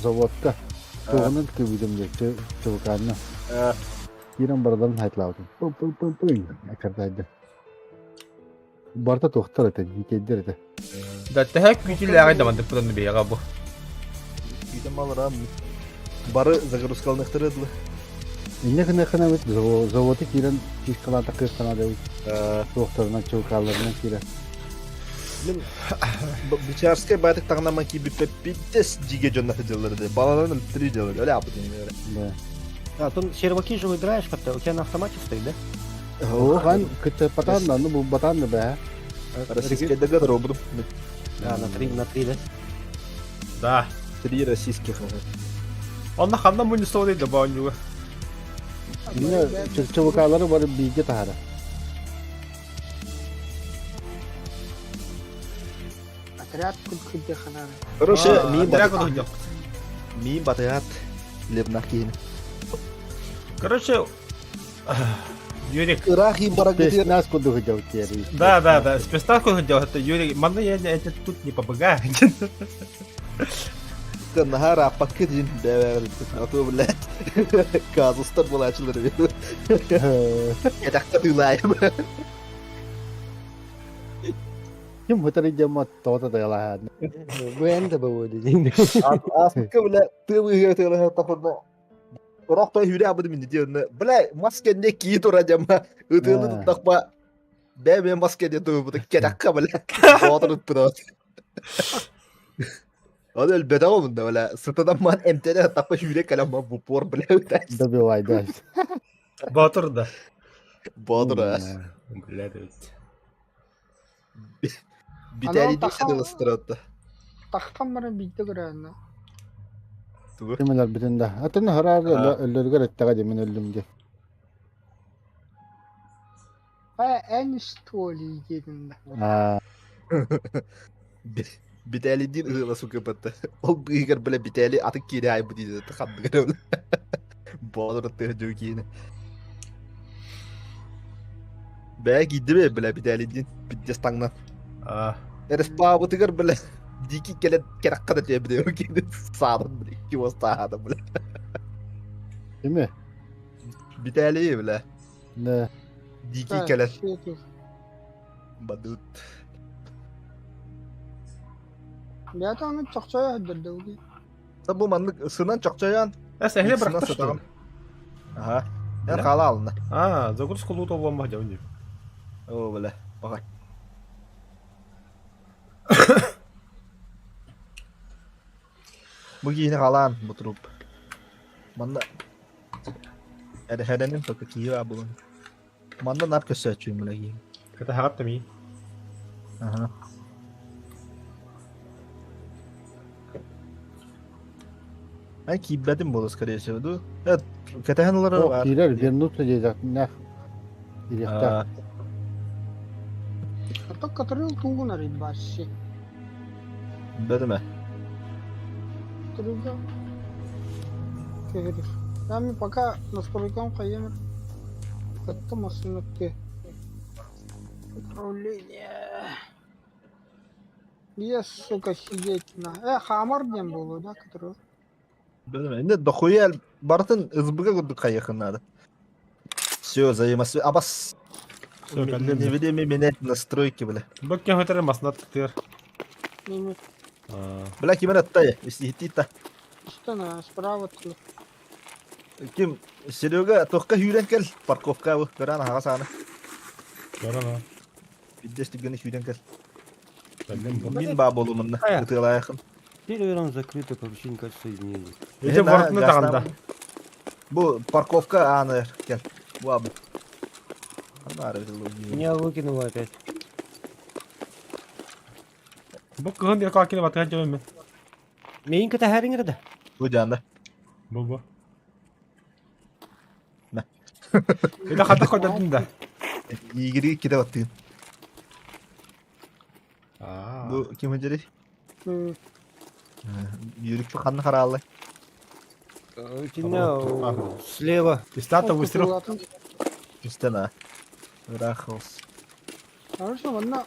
zavodda. Toğunun kıvıdımda çabuklarına. Kiran baradan haytlavdım. Pım. Akardaydı. Barda tohtar ete, dikeddir. Датта хэк күтүлээгэй дамандык будан бэйага бу. Видим аларам. Бары загрузкалныктырыдлы. İnne bit zavodu kiran kişkalata kırkana devi. Tohtarına çabuklarına kiran. Мен Бичарская байтык тагнама киби пеппитес жиге жоннаты жылдырды. Балаларын өлтүрүү жылдыр. Öyle yaptı yani. Да. А, тут серваки же играешь как-то, у тебя на автомате стоит, да? O kan kıta patan da bu batan da be. Российская догадка робот. Да, на 3, да? Да. 3 российских. Onda xandan bunu soğudaydı bu oyuncuğa. İnne çabuklarları var bilgi tahara. Отряд күлкүдө ханаа. Короче, Direkt o da yok. мин батаят лебнахин. Короче, Юрик. Ирахи барак Без где. нас куда хотел терри. Да. Спецставку хотел, это Юрик. Манда я это тут не побегаю. Нахара пакетин да. А то, блядь. Казустар была açılır. Yedekte duyulayım. Kim hutari jamat tota da yalan. Ben de bu dediğin. Aslında bile tığ tığ tapırda. Rokta hüre abidim indi diyorsun. Bile maske ne giy duracağım. Ötüyordu takma. Ben maske diye tığ bu da kedakka bile. Oturup bırak. Hadi öyle bedava mı da öyle. Sırtadan man emtede takma hüre kalem bu por bile ötesi. Da bir vayda. Батыр да. Bodur ha. Блядь. Bir tane de işte ısıtırdı. Тахтан бара бийте көрөөнө. Kimeler bütün de. Atın hararı öldürgür ettega demin öldüm diye. En üst tuvalı gedinde. Aa, Bir tane değil ığla su kapattı. O bıyıklar böyle bir tane atık kiri ay bu diye tıkandı görevli. Bodur atıyor çok yine. Belki gitti mi böyle bir tane değil. Bir destandan. А, Eres pahalı tıkır böyle. Diki kele kerak kadar diye biliyor ki. Sağdan böyle. Kim o sağdan böyle. değil mi? Bir tane iyi böyle. Ne? Diki kele. Şey, Badut. Ya da onu çok şey öldürdü. Da bu manlık ısınan çakçayan. я сәхле Исынан быракта что сатаган. ли? Aha. Ben Ne? kala alın. А, загрузку лута болмай жауын. O böyle. Bakay. Bu yine kalan bu trup. Manda. Hedenin bakı kiyo bu. Manda nap kösöçüyüm lagi. Это хагат ми. Aha. Ben kibbedim bu skariye sevdu. Evet. Ketehanları O var. kiler bir nut diyecek. Ne? Diyecekler. Aa, Ото который тугунар баши. Bedim mi? Трудно. Кегериш. Я ми пока настройкам кайым. Это машинки. Управление. Я, сука, сидеть на. Хамар дем было, да, который. Bedim mi? Ne dokuyu baratın ızbıga kurduk kayakınlarda. Все, заимасы. Абас. Всё, коллеги. Не веди менять настройки, бля. Бак кен хөтөр маснат тыр. Мими. Бля, ким аттай, если хитита. Что на справа тут. Ким, Серега, тоққа хүйрен кел, парковка bu. Görən ağa sana. Görana. Биддес түгені хүйрен кел. Бәлем. Min bab olumunda. Aya. Itığla yakın. Сервер закрыто, вообще никак соединений. Эти бортны тагында. Bu parkovka anı gel. Bu abi. Anlar Меня выкинуло опять. Бу кыгын я какие батка жауын мен. Менька то харингер да? Bu canda. Бу. Ne? Это хата ходатын да. İyi gide battın. А. Bu kim hıncırı? Мими. Yürük bu kanlı karalı. Слева. Пистата выстрел. Üstene. Rахос. Хорошо, ладно.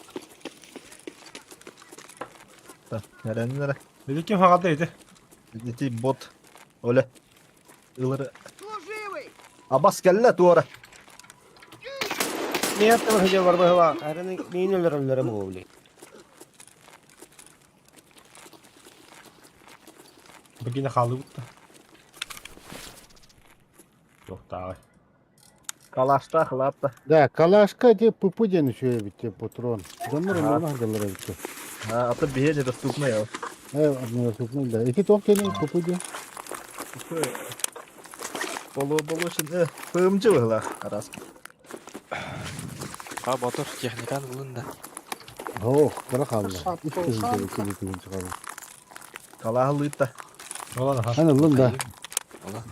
Neren nere? Эти кем хагат эти. Дети бот. Оля. Илары. Абас келле туара. Ne yaptın hocam var bahva? Aranın neyin ölürüm oğlu. Begini halı butta. Yok daha. Калашта хлапта. Да, калашка де пупуден еще бите патрон. Донор она галера бите. Аты бие недоступны я. Одно супну да. Iki top kenin пупуде. Болу үшін пымжы бұла арас. Батыр техниканы кылында. Ох, кара қалды. Сат Үш болсан, күзін шығады. Калағы лыйтта. Olan ha. Ана лында. Ола.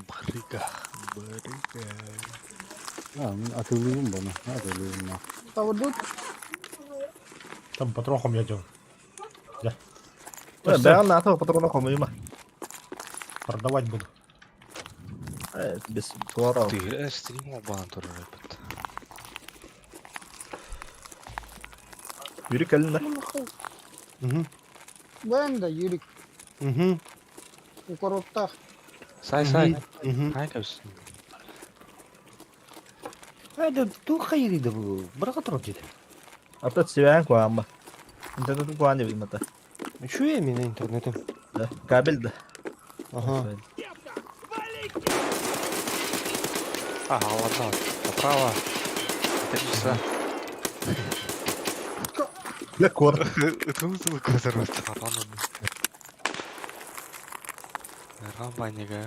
Барыга. Мен атылуым бана. Атылуым. тавдут, Там потрохом я дел. Бәғын аты патроны қомыйма. Продавать буду. Без туара. Ты стрим обан туры репет. Yürü келін да. ben de yürük, yukarıda. Сай. Хайкабсın. Hadi tu hayırıydı bu. Bırak otur dedi. Аты севен қуамба. Интернетін қуан деп ата. Şu yemin internetim. Кабелді. Aha. Ага, ладно. Направо. 3 часа. Лек кор. Тумсул көзөрөс таранын. Рамбанега.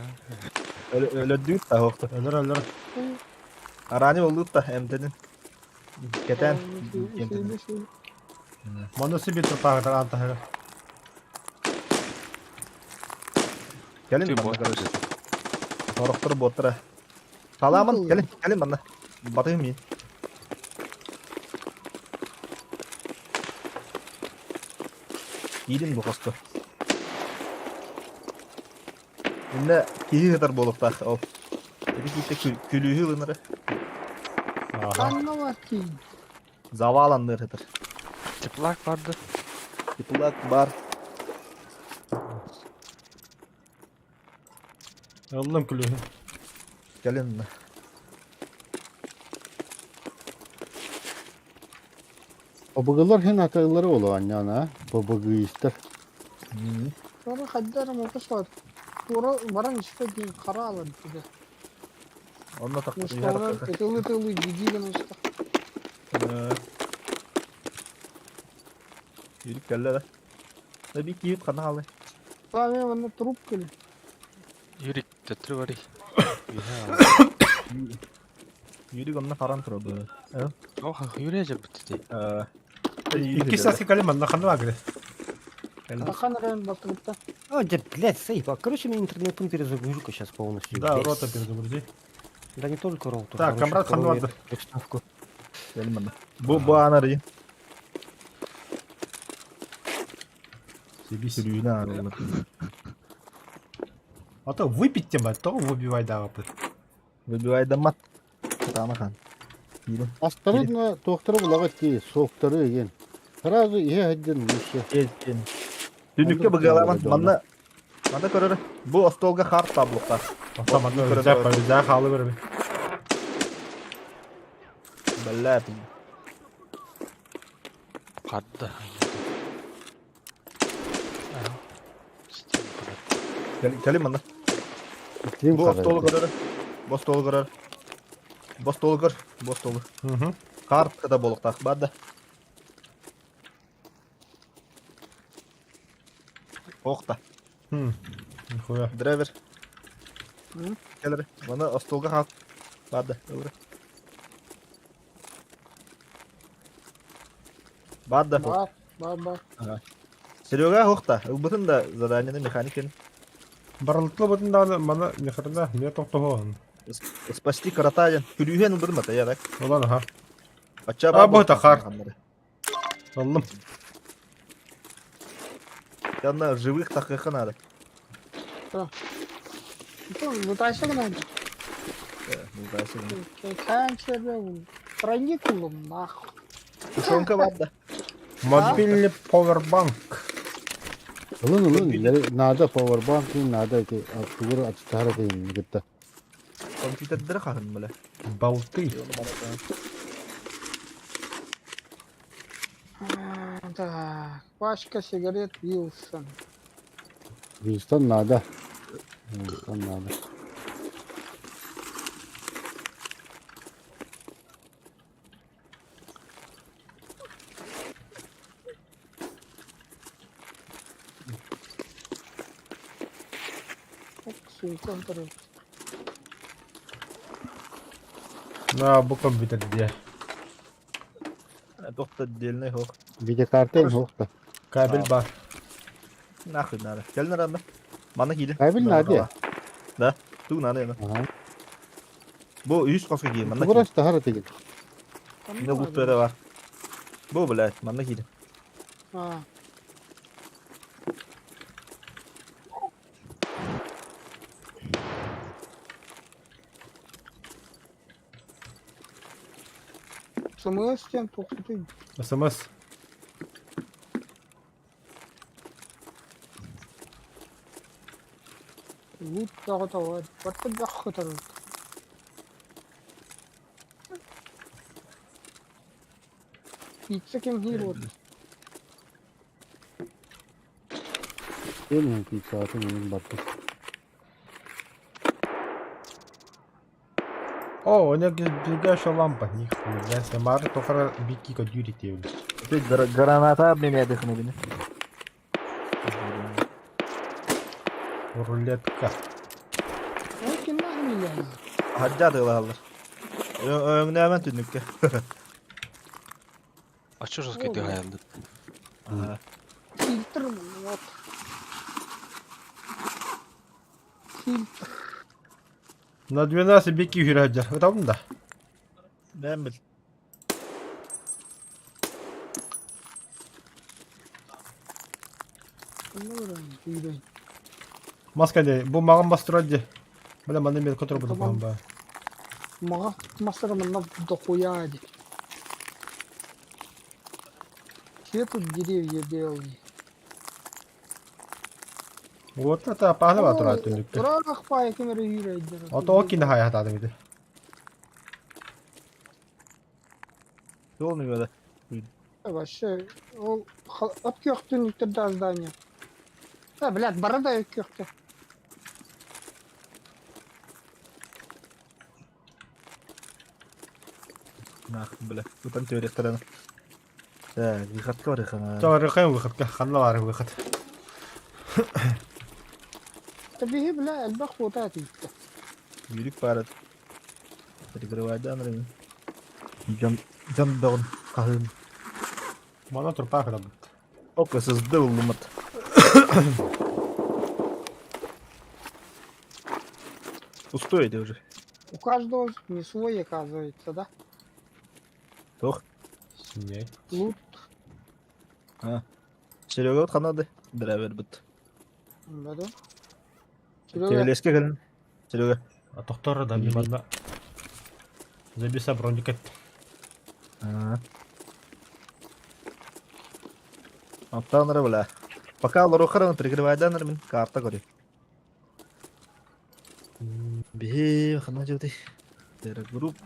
Өлі дүйт та оқты. Ölür. Арани олды та әмтенін. Кетен. Manda себе топа да анта. Келін Ты бана бот. короче. Торықтыр боттыра. Саламын, келін бана. Батығым мен. Идін бұл қосты. Енді кейі қыдар болықта. Еді кейтті күлігі ғыныры. Aha. Kanına var ki. Заваланыр қыдар. Теплак барды. Типулак бар. Aldım külüğü. Келін. Babagalar hen ataları olu annana. Babagı ister. Sonra kadar okuz var. Sonra varan işte ki kara alın dedi. Onunla taktı. Sonra tığlı gidiyor işte. Yürük geldi de. Ne bir kiyut kana aldı. Sonra bana trup geliyor. Юрик, төтрү бари. Yürük onunla falan тұрады. Оха, Юрий же битти. İki saat kalem bana kandı var. Ахан район батырыпта. А, да, блядь, сейф. Короче, мне интернетом перезагрузка сейчас полностью. Да, Блядь. рота перезагрузи. Да не только роутер. Так, короче, Камрад вторую Ханварда. приставку. Gelin bana. Bu anarıyı. Себись. Sürüğünü arıyorlar. А то выпить тебя, то выбивай да лапы. Выбивай да мат. Тана хан. Yürü. Astarına doktora bulagat ki soğukları egen. Sразу ihe hadden işte. Gel. Dünükке bıgalamam. Bana körür. Bu ostolga hard tablukta. Tamam, güzel halı ver. Bella yapayım. Кадды. Gelin bana. İklim Bu ostolu kadar. körür. Bostolu körür. Bostolu kör. Bostolu. Hı. Hard kada bolukta. Bada. Okta. Нихуя. Driver. Gelir. Bana ostolga hard. Bada. Öyle. Bada. Бар. Серега хохта. Ылбытын да заданиені механик келin. Барлыклы бутын да мана нехрда не тоқтого. Спасти каратайын. Күлүйген ылдырмата, я так. Ulan ha. Ача А, bu da hard. Aldım. Yanına живых такых надо. Вытащил надо. Канчер. Проникнул нахуй. Tuşonka var da. Мобильный powerbank. Ulun ileri nada powerbank nada ki atıyor açtara değil gitti. Kompüterleri kakın böyle. Болты. Так, пачка сигарет Вилсон. Wilson nada. Wilson nada. Сумка второй. Na bu kompüter diye. Doktor diline yok. Video kartın hokta. Kabel var. Nahı nare. Gelin aranda. Bana giydi. Kabel nada ya. Da. Tu nare yana. Aha. Bu 100 kaska giyin. Bana giydi. Burası da harita git. Ne bu böyle var. Bu bile. Bana giydi. А, СМС тем тоқтатайын. SMS. Лут тағы тауар. Батты бақы тару. Пицца кем хир oldu. Değil mi? Bir saatin benim battı. О, у него сбегающая лампа. Нихуя себе. Мары только бики как Юрий тебе. Bir granata ablemeye dıkını beni. Рулетка. Ой, kim var mı yani? Hacca atıyorlar alır. Önüne hemen tünlük ki. А чё жёсткий ты гаянды? Фильтр mı? Вот. Фильтр. На 12 бики Юрий. Удобно, да? Ben bil. Ne var yani? Yürüyün. Маска де. Bu mağan bastırıyor de. Böyle bana bir kontrol bulduk. Tamam. Tamam. Мага мастером дохуя один. Все тут деревья белые. Вот это пахлы var turayı tünlükte. Bırak pay kemeri yürüyün. O da o kinde hayat adamıydı. Ne olmuyor öyle? Вообще, ол от кёхтүнүктөрдө здание. Блядь, борода кёхтө. Nah, bile. Bu tam teorik tarafı. Так, выходка var ya. Çağırırken выходка. Kanla var выход. Tabii bile elbak foto atıyor. Yürük parat. Перекрывает анрами. Cam dağın kahın. Bana tur park da. Okasız dağılımıt. Пустой это уже. У каждого не свой, оказывается, да? Тох. Не. Лут. Серега вот ханады. Драйвер бит. Да. Тевелеске gelin. Серега. А тоқтар да bilmem. Забиса броникет. Аттаныры бля. Пока алар охаран перекрывает анрами. Карта кори. Бе, хана жodi. Тера групп.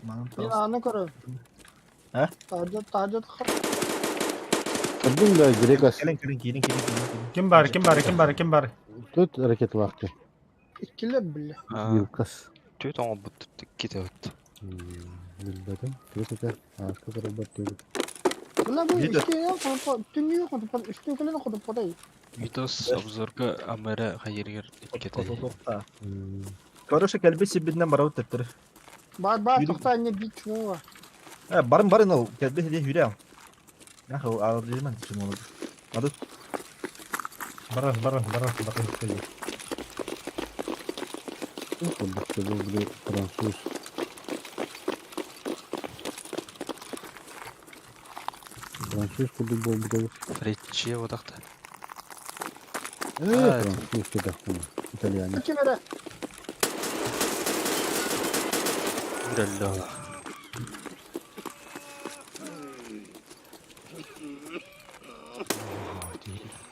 Ben anı kırıyorum. He? Tacet kır. Kadın da direkt as. Gelin. Kim var? Tut hareket vakti. İkili bile. Yılkas. Чё это он будто кидает? Bilmedim. Tut arka tarafa bakıyor. Buna bu Video. işte ya. Tüm yok. Üstünküleri kudup podayı. Видос обзорга Амера хайыргер кидает. Тохта. Короче, келбеси биден барау тептер. Бар Yürü. тохта не бич mu var. Barın ol. Kelbesi diye yürüyorum. Ya o ağır ben şimdi olur. Hadi. Баран. Kudüs'te böyle Fransız. Fransız kudüs bu bir de. Речи вот так-то. Evet, Fransız bir de. İtalyan. İki vere. Бля.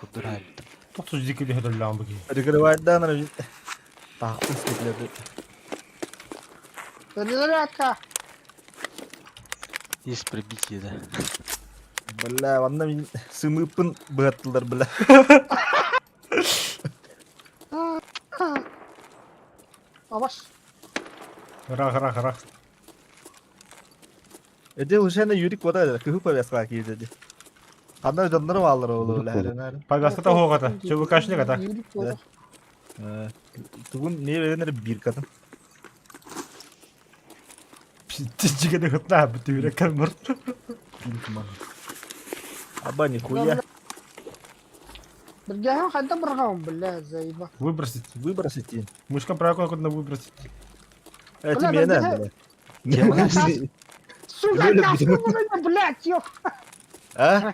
Кудырайбыт. 32 hödürlüğün bugün. Регулярдан ана тахтын стеклерди. Ödülür akka. Из прибития. Бля, ванда мен сымыппын быаттылар, бля. Avaş. Rak. Эде ушана юрик бода, кыхы повязка кийди. Кандай жандар балдар болу, бля. Paylaşta da hoğata. Çabuk kaçlık ata. Yürük olur. Тугун не беренер бир катын. Тичиге de hıtla bütün yürek kalmır. Аба нихуя. Birge hem kadda bırakalım bile zayıfa. Выбросить. Выбросите. Мышка правая куда выбросить. Эти Бля, меня, бля. бля. Сука, Böyle я bir- bunu блядь, ёп. А?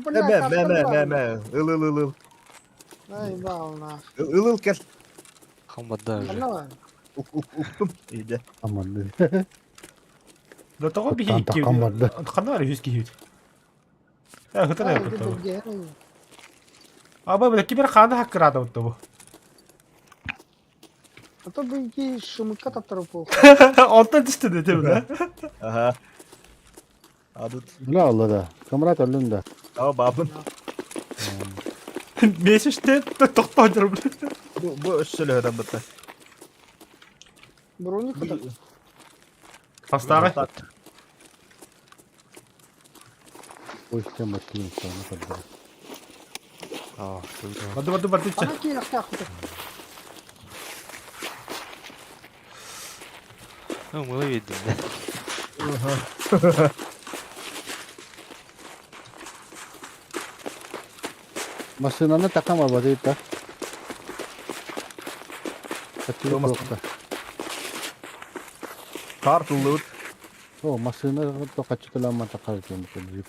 Блядь, Мэ. Ыл. Ай, бална. Ыл кел. Хамада уже. Бля, Уктум. Иди. Aman. Да того bir Tan hikki. takamadı. Kanı var ya 100 kihit. Ya hıtı ne ай, yaptı иди, bu? birge. Ama böyle kiber kanı hakkı rada mutlu bu. А то бы иди шумыка таптырып. Ondan düştü dedi mi? Ага. Адут. Ne Allah da. Kamerat öldün de. Aa babın. Mesişte tokta hocam. Bu şöyle öğren bata. Броник это. Hastağı. O işten bakayım sonra kadar. А, куйда. Hadi. Она килах тахты. Ну, мы видим, да? Masınanı takama badayıp da. Kaçırıp Olmaz. yoksa. Kartıllık. O masını da kaçırılan takar diyorum.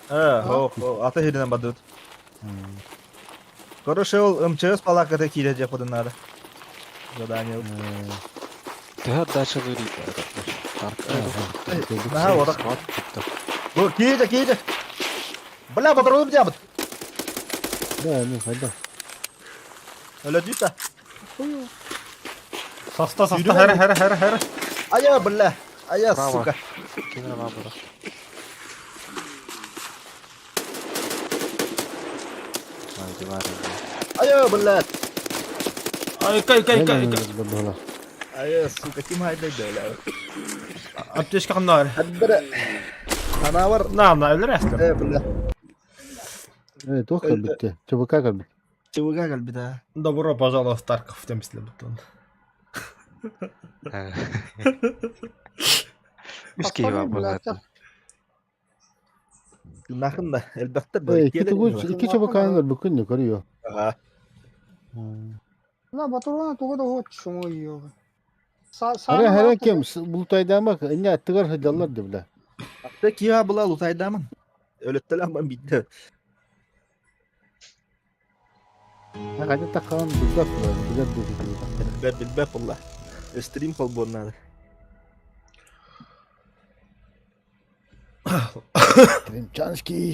Ho. Ata hedinen badut. Короче, ол МЧС палаката кире подынары. Задание. Да, дальше говорит. Ага, вот так. Bu kiyece. Bля, батарою бдябыт. Da ne hadi. Öyle değil de. Sasta her. Aya bля. Aya Право. сука. Кино наоборот. Haydi var ya. Aya bля. Ay kay. Dola. Aya сука. Kim haydaydı öyle. Apteşka kanı var. Hadi bre. Ana var. Namla öyle rastlar. Bля. Evet o kadar bitti. Çabuk kalk bitti. Чего гагал бида. Добро пожаловать в Тарков, temizle butlan. Üç kişi var bu zaten. Nakın da elbette İki çabuk kalınır bugün ne koruyor. Ага. На батурона тугада вот шумо yiyor. Her kim bulutaydan bak ne attılar hıdallar da bile. Hatta ki ya bula lutaydaman. Öğrettiler ben bitti. Hadi takalım bizde var. Güzel bir Bilbep Allah. Stream kol bunlar.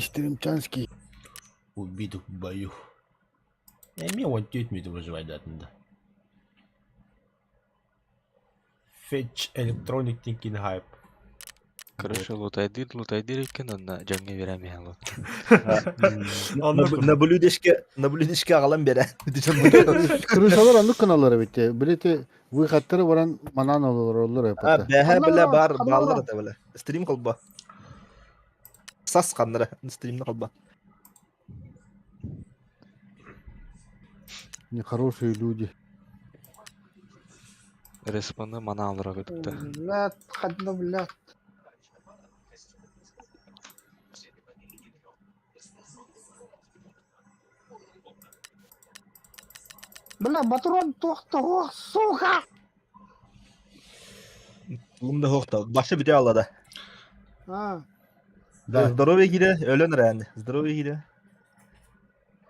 Стримчанский. Убитых в бою. Мне вот теть выживать датында. Fetch Electronic Thinking Hype. Короче, лутайды екен, анда жаңа беремейін лут. Наблюдешке ағалам бере. Kırışalar anlık kanalları bitti. Bileti bu hatları varan manan olur hep. Бәһә біле бар баллар да біле. Стрим кылба. Сас қандыра. Стримді кылба. Не хорошие люди. Респаны мана алыра көтіпті. Блядь, хадна, блядь. Бля, батурон тоқта, ох, сука! Бұлымда хоқта. Башы біте алады. А, Да. Здоровье кире, өлен рәнді. Здоровье кире.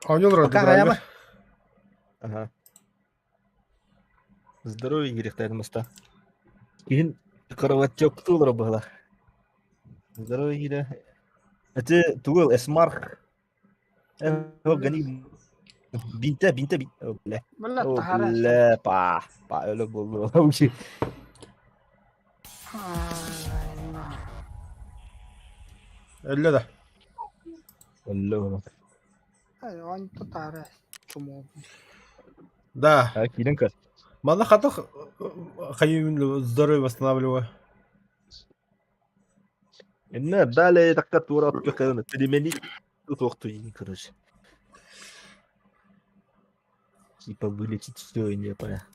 Oynuyor Пока orada. аяма. Ага. Здоровье керек тәдімісті. Кейін кровотек тұлыр бұғыла. Здоровье кире. Әті туғыл, эсмар هو غني بنت بلا بلا أو تهارة بلا با öyle buldu o şey. اللي ده والله ايوه انت تعرف شو ده اكيد انك ما انا خطأ خيم الضرب восстанавливаю. ان بالي دقت ورا بكره تدمني وقت yin короче. Типа вылетит все и не понятно.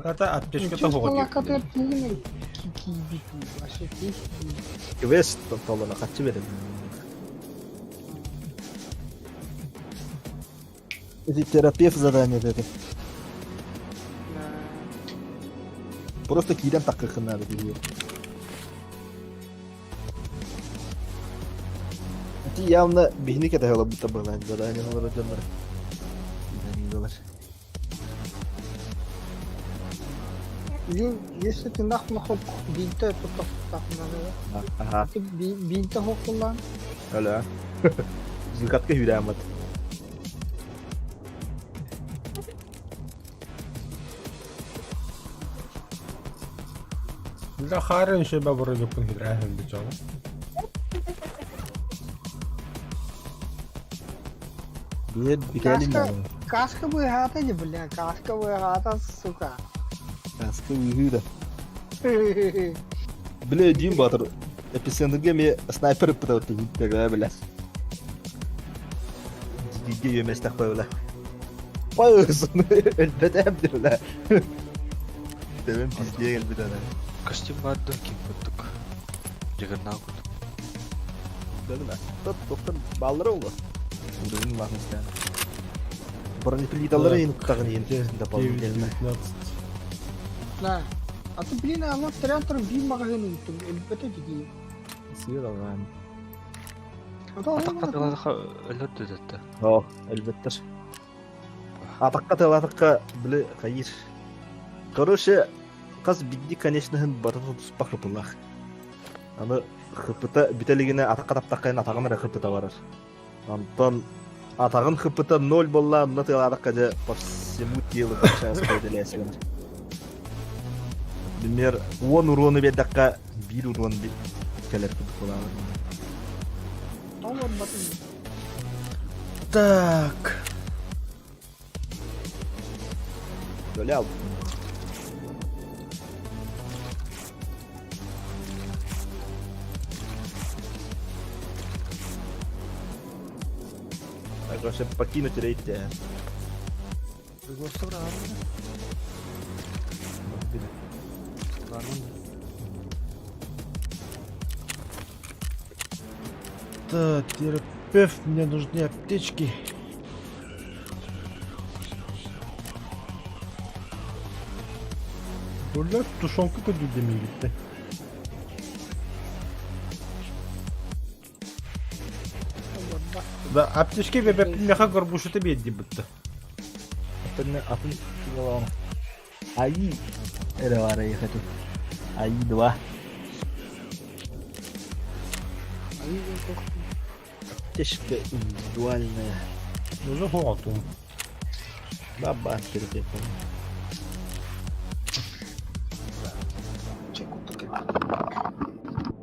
Это аптечка Чувство того. лакоты пили кибиту, вообще пили. Квест طبعا اخذت بالي. Эти терапевт задание это. Просто кидам так как надо делать. Эти явно бихник это было будто было задание на вроде номер. Если ты нахуй бинта, то так надо. Ага. Ты бинта хокулан. Öyle. Zilkatka hüdamat. لا خارن شباب الرجل يكون في العالم بجوا. Bir tane Kaska bu hata aja beli, kaska bu hata suka. kaskı hüda. Bile diyeyim batır. Epicenter'ga me sniper pıtı hitte bile. Ciddi yemes tak böyle. Bağırsın. Elbette hem de öyle. Demem pizdiye gel bir tane. Костюм бардым кимпуттук. Жыгырнагут. Değil mi? Doktor balları oldu. Bunun var mesela. Бронеплиталары еніп тағын енді дополнительно. 9-19. Nah, atau beli nama ternyata beli magasin itu, elbette jadi. Sıyır Allah'ım. Atau Атакка тыладыка өлөрдү детти. Oh, elbette. Атаққа тылатыққа білі қайыр. Короче, қаз бидді, конечно, бататы тұспақ қыпылақ. Аны қыпыта бітелігіне атаққа таптаққайын атағын әрі қыпыта барар. Антон атағын қыпыта 0 болла, мұна тылатыққа же по всему телу шанс көйделесігін. Например, 10 уроны беддаққа 1 урон келер қыпыт болағыр. Nomor batang. Так. Böyle aldım. Короче, покинуть рейд. Так, терапевт, мне нужны аптечки. Блять, тушенка куда демилит-то? Да, аптечки ve меха горбушеты бедди бытты. Atın yalan. Ayı era var ayı hadi. Ayı dua. Ateşte индивидуальная. Уже готов. Баба терапевт.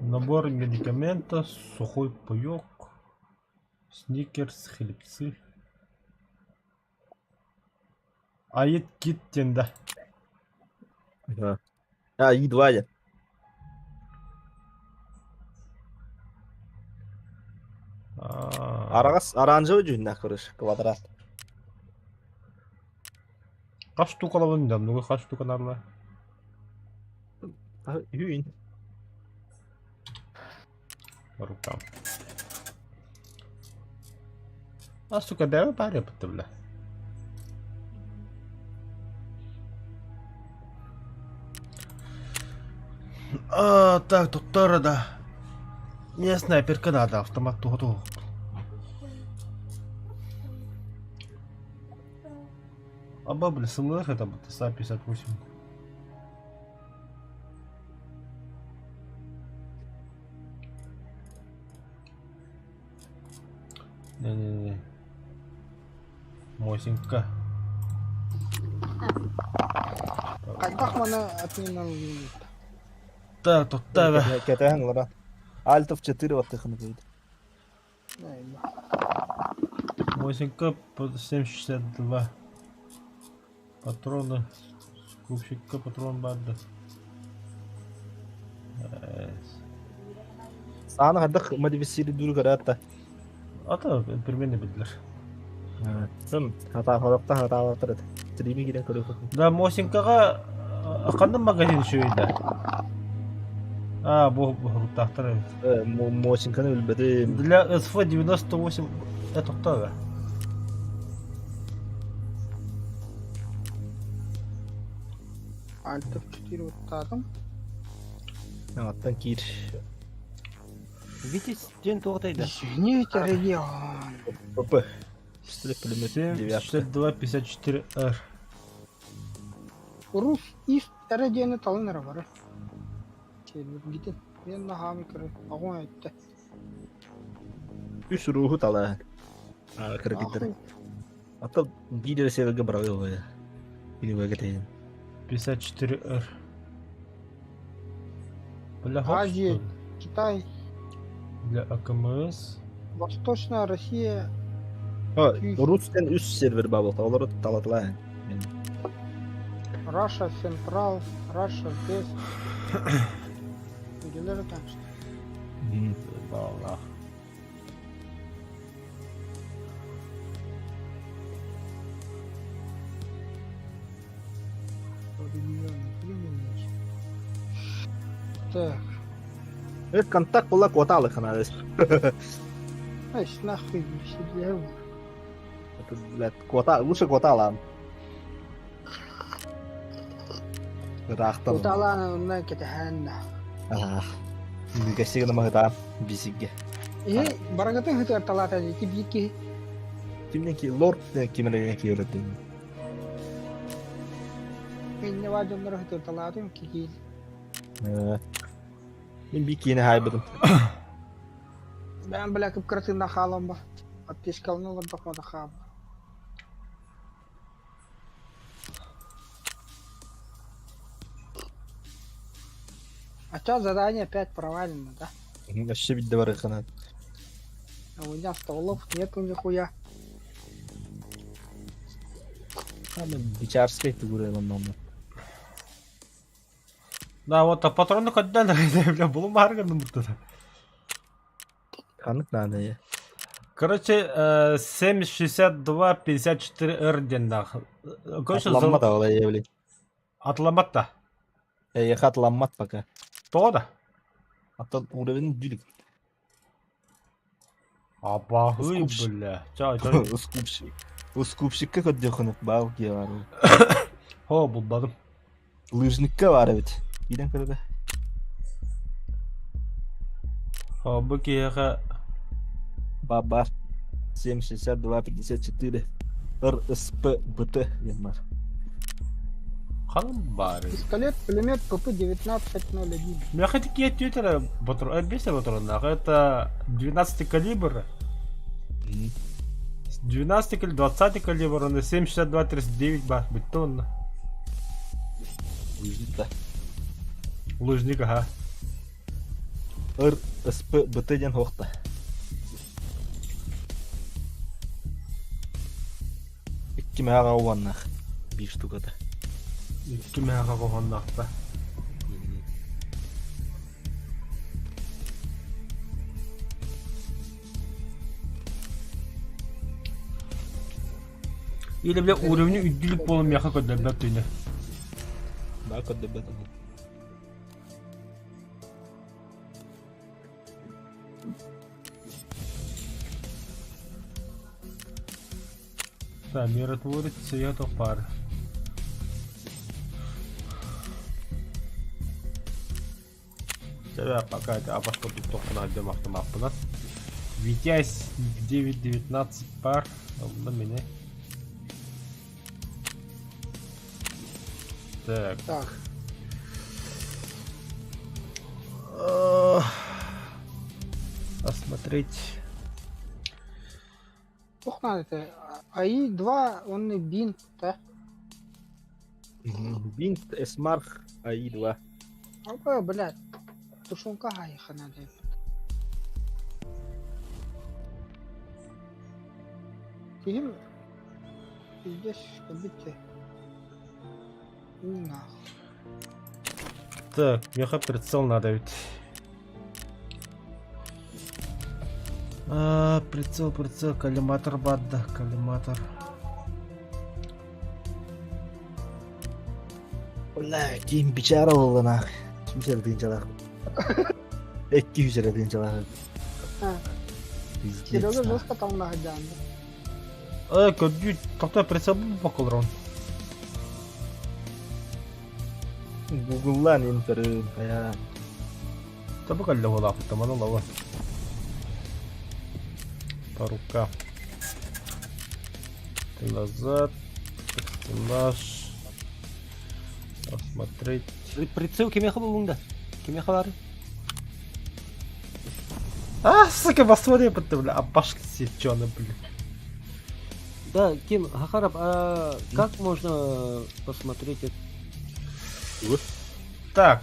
Набор медикамента, сухой паёк, сникерс, хлебцы. Ает кит тенда. Ayı dua ya. Арагас оранжевый жүннә көрүш квадрат. Kaç штука лавын да, много kaç штука нарла. Үйін. Рукам. А сука, давай паре бля. Так, доктора, да. Не снайперка надо, автомат готов. Оба, блин, СЛР это вот СА-58. Не-не-не. Мосинка. Қайдақ мана отменал деймін. Да, тут да. Кетең лара. Альтов 4 ваттыхын дейді. Мосинка под 7,62. Патроны. Скупщикка патрон барды. Саны қадық модифицирі дүр көрәтті. Ата, примерно бидлер. Сын, хата алатырды. Стриме келен көріп. Да, Мосинкаға қандай магазин шөйді? Бұл тақтыр. Мосинканы өлбеді. Для СФ-98 это кто? Альтов 4 оттадым. Аттан кир. Витязь ден тоғытайды. Извините, регион. ПП. Пистолет, пулемет, 62-54R. Рус ист әрі талыныры бары. Келіп кетен. Мен нахамы кірі. Ағуын айтты. Үш руху тала. Кіріп кеттір. Атта видео севелге бұрағы ғой. Видеоға кетейін. 54R. Бля, Азия, Китай, для АКМС. Восточная Россия. Рустен үш сервер бабыл. Олары талатыла. Раша Централ, Раша Вест. Гелері тәңші. Баллах. Так. Это контакт была квоталы ханадес. Ай, нахуй, сидел. Это, блядь, квота, лучше квотала. Рахтан. Уталаны ондан кетехәнна. Бигасига намагыта бисигге. Барагатын хытыр талата дейті бейкі. Кимнеки лорд кимереген киюреттин. Менне ваджамлары хытыр талатым кекейді. Мен бикине хайбыдым. Бән біләкіп кіртында қалам ба. Аптешкалны олар бақмада қабы. А чё, задание опять провалено, да? Вообще видно бары хана. А у меня столов нету нихуя. Бичарской фигуры ломном. Да, вот а патроны когда-то, бля, был марганом тут. Ханык надо я. Короче, 7,62-54R дендах. Ламмат ала я, блин. Атламатта. Я хат ламмат пока. Тода. А то уровень дюлик. Абахый, Скупщик. бля. Чай. Скупщик. Скупщикка көддөхөнөк бау кияры. Хо, булбадым. Лыжникка бар бит. Иден көрдө. Хо, бу кияга Бабар 762-54 РСП БТ ден бар. ханым бар. Пистолет, пулемет ПП-1901. Я хоть такие тьютера, бесит патронах. Это 12 калибр. 12 калибр, 20 калибр, он 7,62-39 бар, бетонно. Лыжникта. Лыжник, ага. РСП БТ ден хокта. Икки мага уаннах. 5 штуката. Ким яга кохоннакта. Или, бля, уровни үддүлүк болум яка көдөбөт түйне. Ба көдө бет. Да, миротворец, сиято пар. Тебя пока это обошло тут только на отдем автомата. Витязь 9-19 пар. На меня. Так. Так, Посмотреть. ох, надо это. АИ-2, он и бинт, да? Бинт, Эсмарх, АИ-2. Ой, блядь. Тушенка гаиха надо. Фильм? Здесь, побите. Нахуй. Так, меха прицел надо ведь. Прицел, коллиматор, бадда, коллиматор. Бля, ким бичара болду нах. Kimse diyeceğler. 200 lira diyeceğler. А, Серега жестко там нахуй. Кодю, какой прицел был поколрон? Google'dan indirdim ya. Tabi kalli hola apıtta mana lava. Парука. Назад. Персонаж. Посмотреть. Прицел кемеха булунда. Кемеха бар. Сука, посмотри, бля, обашки сечёны, блин. Да, Ким, Хахараб, а как можно посмотреть, Так,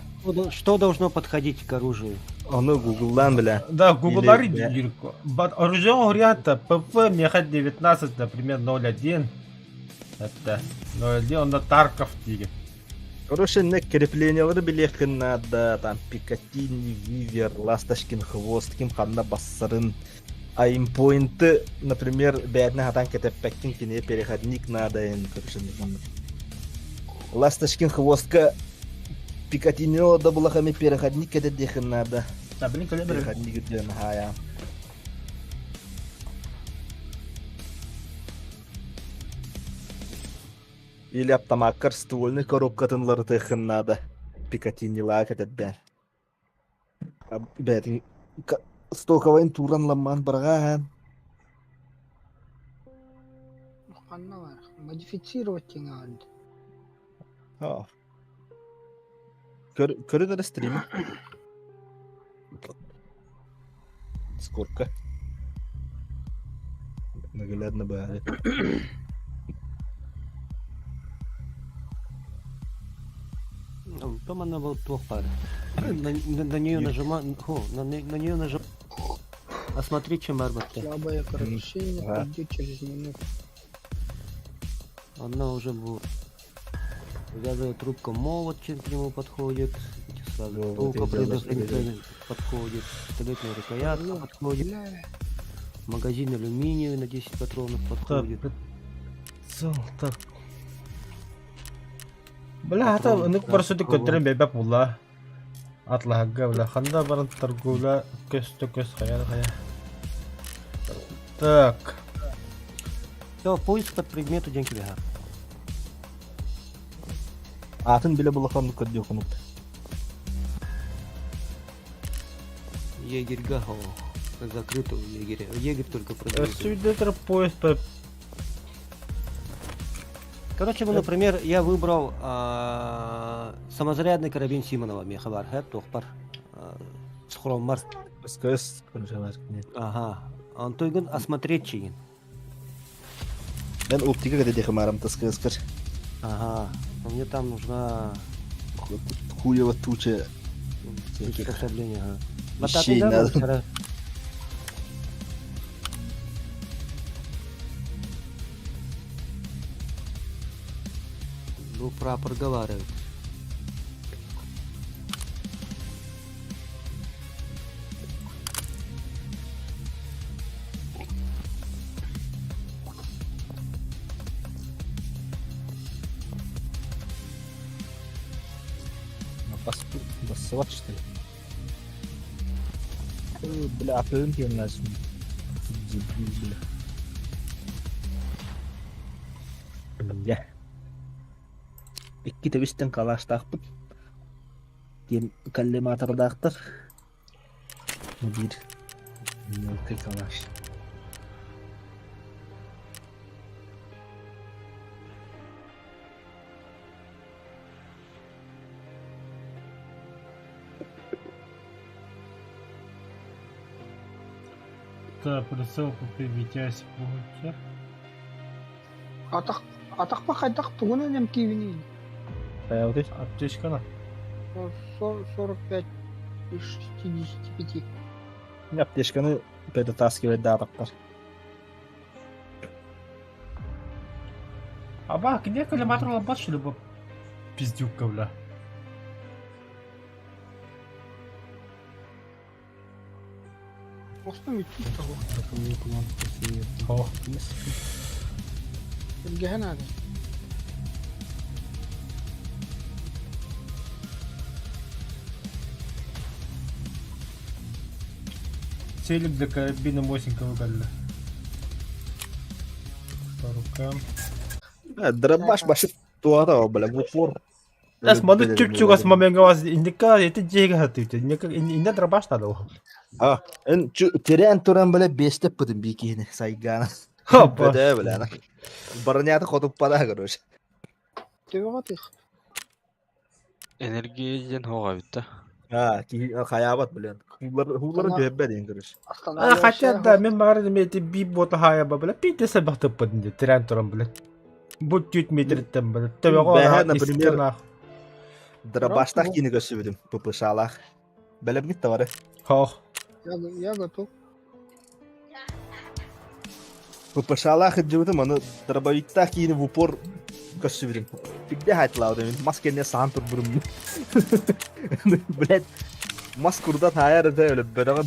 что должно подходить к оружию? Onu Google'dan bile. да, гуглари Или- Юрко. Оружие варианта ПВ Меха 19, например, 01. Это 01, он на Тарков тиги. Короче, не креплениялары билеkin надо, там, Пикатини, Вивер, Ласточкин, Хвост, Ким Ханна Бассарын. А импоинты, например, бедный хатан кетеппекин кине переходник надо, короче, не помню. Ласточкин, Хвостка, Пикатини, да было хами переходник кетеппекин надо. Да, блин, колебры. Переходник где нахая. Или автомаккар ствольный коробкатынлары тыхын надо. Пикатини лак кетеппен. Бәтин стоковайн туранламан барган. Ханна бар. Модифицировать тебе надо. Ja. Kör du det streamen? Сколько? Наглядно бы. Там она была плохая. На нее нажимать. На нее нажимать. А смотри, чем арбатка. Слабое кровотечение Ага. пройдет через минуту. Она уже будет. Газовая трубка молотчик к нему подходит. Сразу Ну, трубка вот я делаю, предохранитель подходит. Пистолетная рукоятка подходит. Бля, Магазин алюминиевый на 10 патронов подходит. Прицел, так. Бля, это Патрон, ну да, просто ты такого. көтөрөм бебе була. Атлага бля, ханда баран торгула көз хая. Так. Все, поиск под предмету деньги бега. Атын bile bulakam dikkat yok unut. Егерь Гахо. Закрыто у егеря. Егерь только продает. Свидетель поезд по Короче, ну, например, я выбрал самозарядный карабин Симонова Мехабар. Тохпар. С хроммар. Сказ konuşamaz. Ага. Антойган осмотреть чиин. Ben optika kadar dekamarım taskaz kır. Ага. Но мне там нужна Хуева туча. приспособление. Ага. Вещей Лататный, да, надо. был вчера? Ну, прапор говаривает. Бассават что ли? Бля, апын келмez. Бля. İki tevisten kalaştaqpıt. Dem kallimatırdaqtır. Bir. Mülkü kalaş. Да, прицелку приведясь будет. Атақпа қайдақ туын әлем кивini. Қаяуды? Аптечка на. 45 из 65. Аптечканы перетаскивать да атақтар. Аба, где коллиматор лопат, что ли, пиздюка, бля? Осыны үйтті тағу. О, Үлгіген ады. целик для карабина Мосинка выгодно. По рукам. Дробаш башы туада о, бля, в упор. Смотри, чук-чук с момента вас индика, это джега хатыты. Инда дробаш надо. Эн терен туран бля бестеп пытым бикини сайгана. Хопа. Бля, бля. Барнята хотуп пада, короче. Төбе қатық. Энергияден хоға бітті. Хаябат, блин. Хулары көббе дейін, короче. Хотя да, мен бағар демейті би бота хая ба, бля, пейте сәбақты пыдынды, тиран туран, бля. Будь чуть метріттен, бля. Төбе Бәһә, ғора, например, исканақ. Дробаштақ кини көсібідім, пыпышалақ. Бәлем гитті бары. Хох. Я готов. Пыпышалақ үджібідім, аны дробовиктақ кини в упор көсібідім. Фигде хайтылауды мен, мас кенне саан тұр бұрым. Блядь, мас курдат хайар өте өлі бөдіға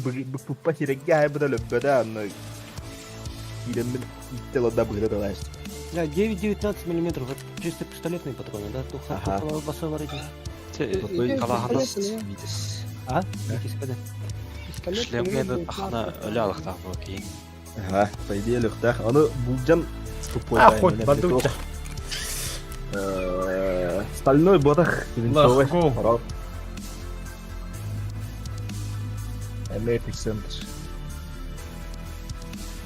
пыппа хирекке хай бұда өлі бөді аны киленмен иттел ода бұғыры дылайшты. Да, 9-19 миллиметров, вот чисто пистолетные патроны, да? Ага. Баса бар екен. Қалағаныз Витязь, кәді. шлемген ақана өлі алықтақ бұл кейін. Ага, по идее лықтақ. Аны бұлжан ступой. Охоть, бадуча. Стальной ботах. Лахко. Эпицентр.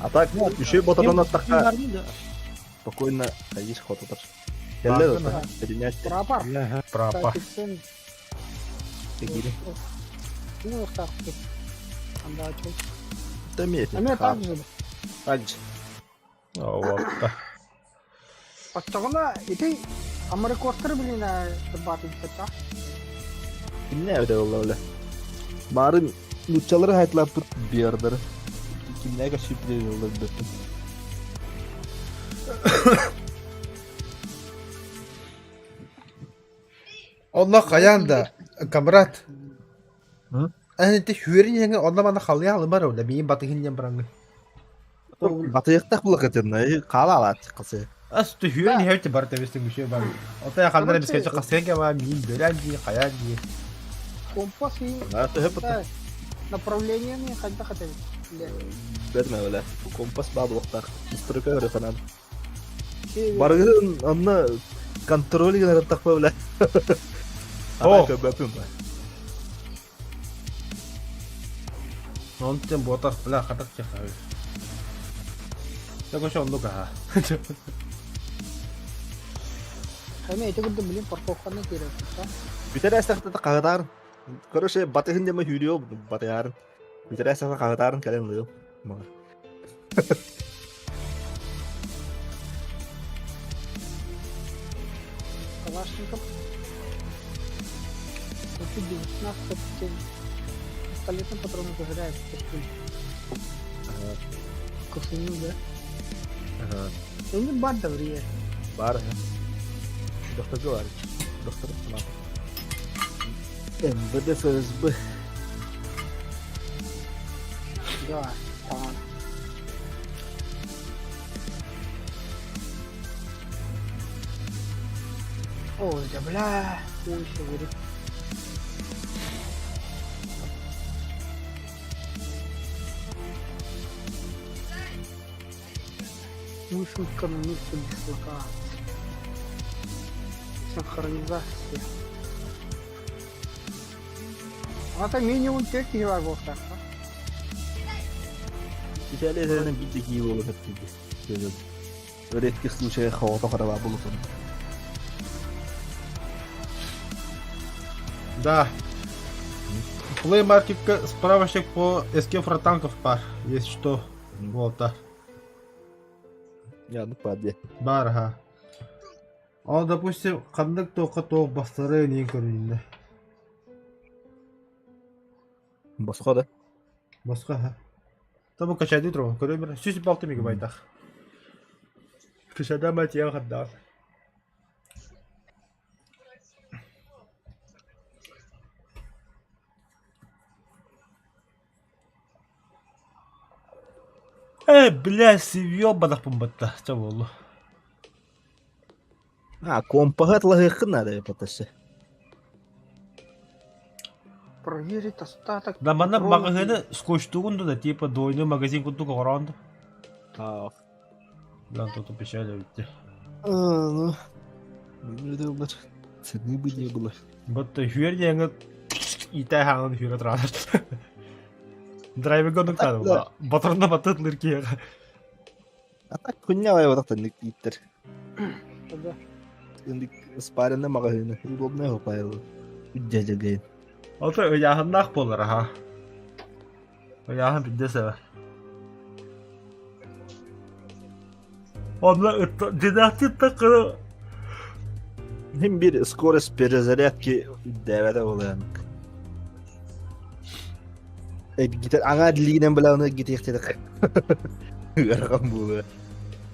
А так, еще и ботадан аттаққа спокойно ходишь ход отыр. Келді да, перенять. Прапар. Прапа. Тегири. Ну, так. Анда açıl. Томет. Аме так же. Также. Вот. Паттағына, еті Америкостары білін батын сәтті. Ne öyle öyle. Bari luchaları hayatlar tut bir yerleri. Kimler kaç sürpriz olabilir. Allah kayanda, kamrat. Hı? Ante hüverin yange onda bana kalıyor alımar öyle. Benim batığın yan bırakın. Batıyıktak bulak etin. Kala alat kası. Aslı hüverin hepsi barda vestin bir şey var. Otaya kanlara biz kaçak kasaya ki ama benim bölenci, kayanci. Компас и Artı hep да, направлениями хотя хотя verme öyle. Kompas bağlı bulaktak. Üstürüke öyle falan. Bargın anla kontrol gider tak böyle. Oh. Köbetüm. Он тем ботах, бля, хатак чехаю. Так уж он ну-ка. Хаме это где блин парковка на территории. Bir tane esnafta da kağıtar. Короче, batıyın deme hürüyor batıyarın. Bir tane esnafta kağıtarın kalem oluyor. Калашников. Это 19 пистолетный патрон зажигает. Кофеин, да? Я не банда вред. Var ya. Doktor var. Doktor falan. Embede söz bu. Да, tamam. Ой, да бля, ой, что говорит. Вышивка на месте дислокации. Синхронизация. Это минимум 5 килограмм так, да? İtalyanların bir de iyi olur hep gibi. Öğretki случая хавата харава bulutun. Да. Плеймаркетка справочник по эскефра танков пар, если что. Volta. Yandık badi. Бар, ага. Ал, допустим, кандык тоққа тоқ бастары нен көрейінді. Басқа да. Басқа, ха. Табы качайды тұрған, көрей бір. 106 мегабайтақ. Качада матия қаддар. Бля, сивьё бадақ бұмбатта. Чабы олу. Компагат лагықын ады патасы. Проверить остаток. Да мана патронов. магазины скочтугунду да типа дойны магазин куту коронду. Да, тут печали видите. Ну. Öyle onlar. Seni bu diye bular. Бат хюер деңі итай хаңын хюер атырадыр. Драйвы гонын қады. Батырында батыт лыркеға. Atak kunya var orada nik itter. Да. Şimdi isparende magazini. Udobne hopaylı. Ücece gayın. Алты өяғын нақ болыр, аха. Өяғын бидде сәвер. Onunla ciddi takırı. Hem bir skores perezerek devede olan. Gitar ana liğden bile onu gitar dedik. Rakam bu.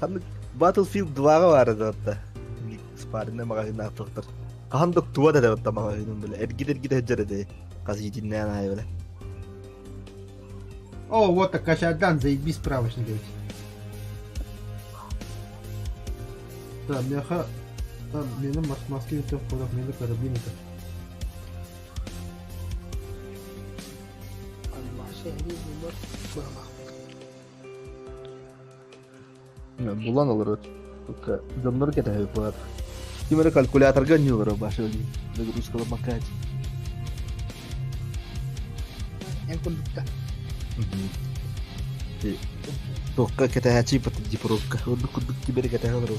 Hani Battlefield 2'a vardı hatta. Sparinde magazin atılır. Kahandık tuva da hatta magazinin böyle. Gider hecere Кази dinleyen ay böyle. О, вот так качадан, заебись справочник. Да, мяха. Там, мені Москві все входах, мені карабінка. Allah seni bulur. Kurma. Bulan olur. Только замнор кете yapar. Kimere kalkülatör ganıyor başlıyor. Nagruskala makaj. En kundukta. Tokka kete hachi pat di perukka. Untuk kuduk kimere kete hadro.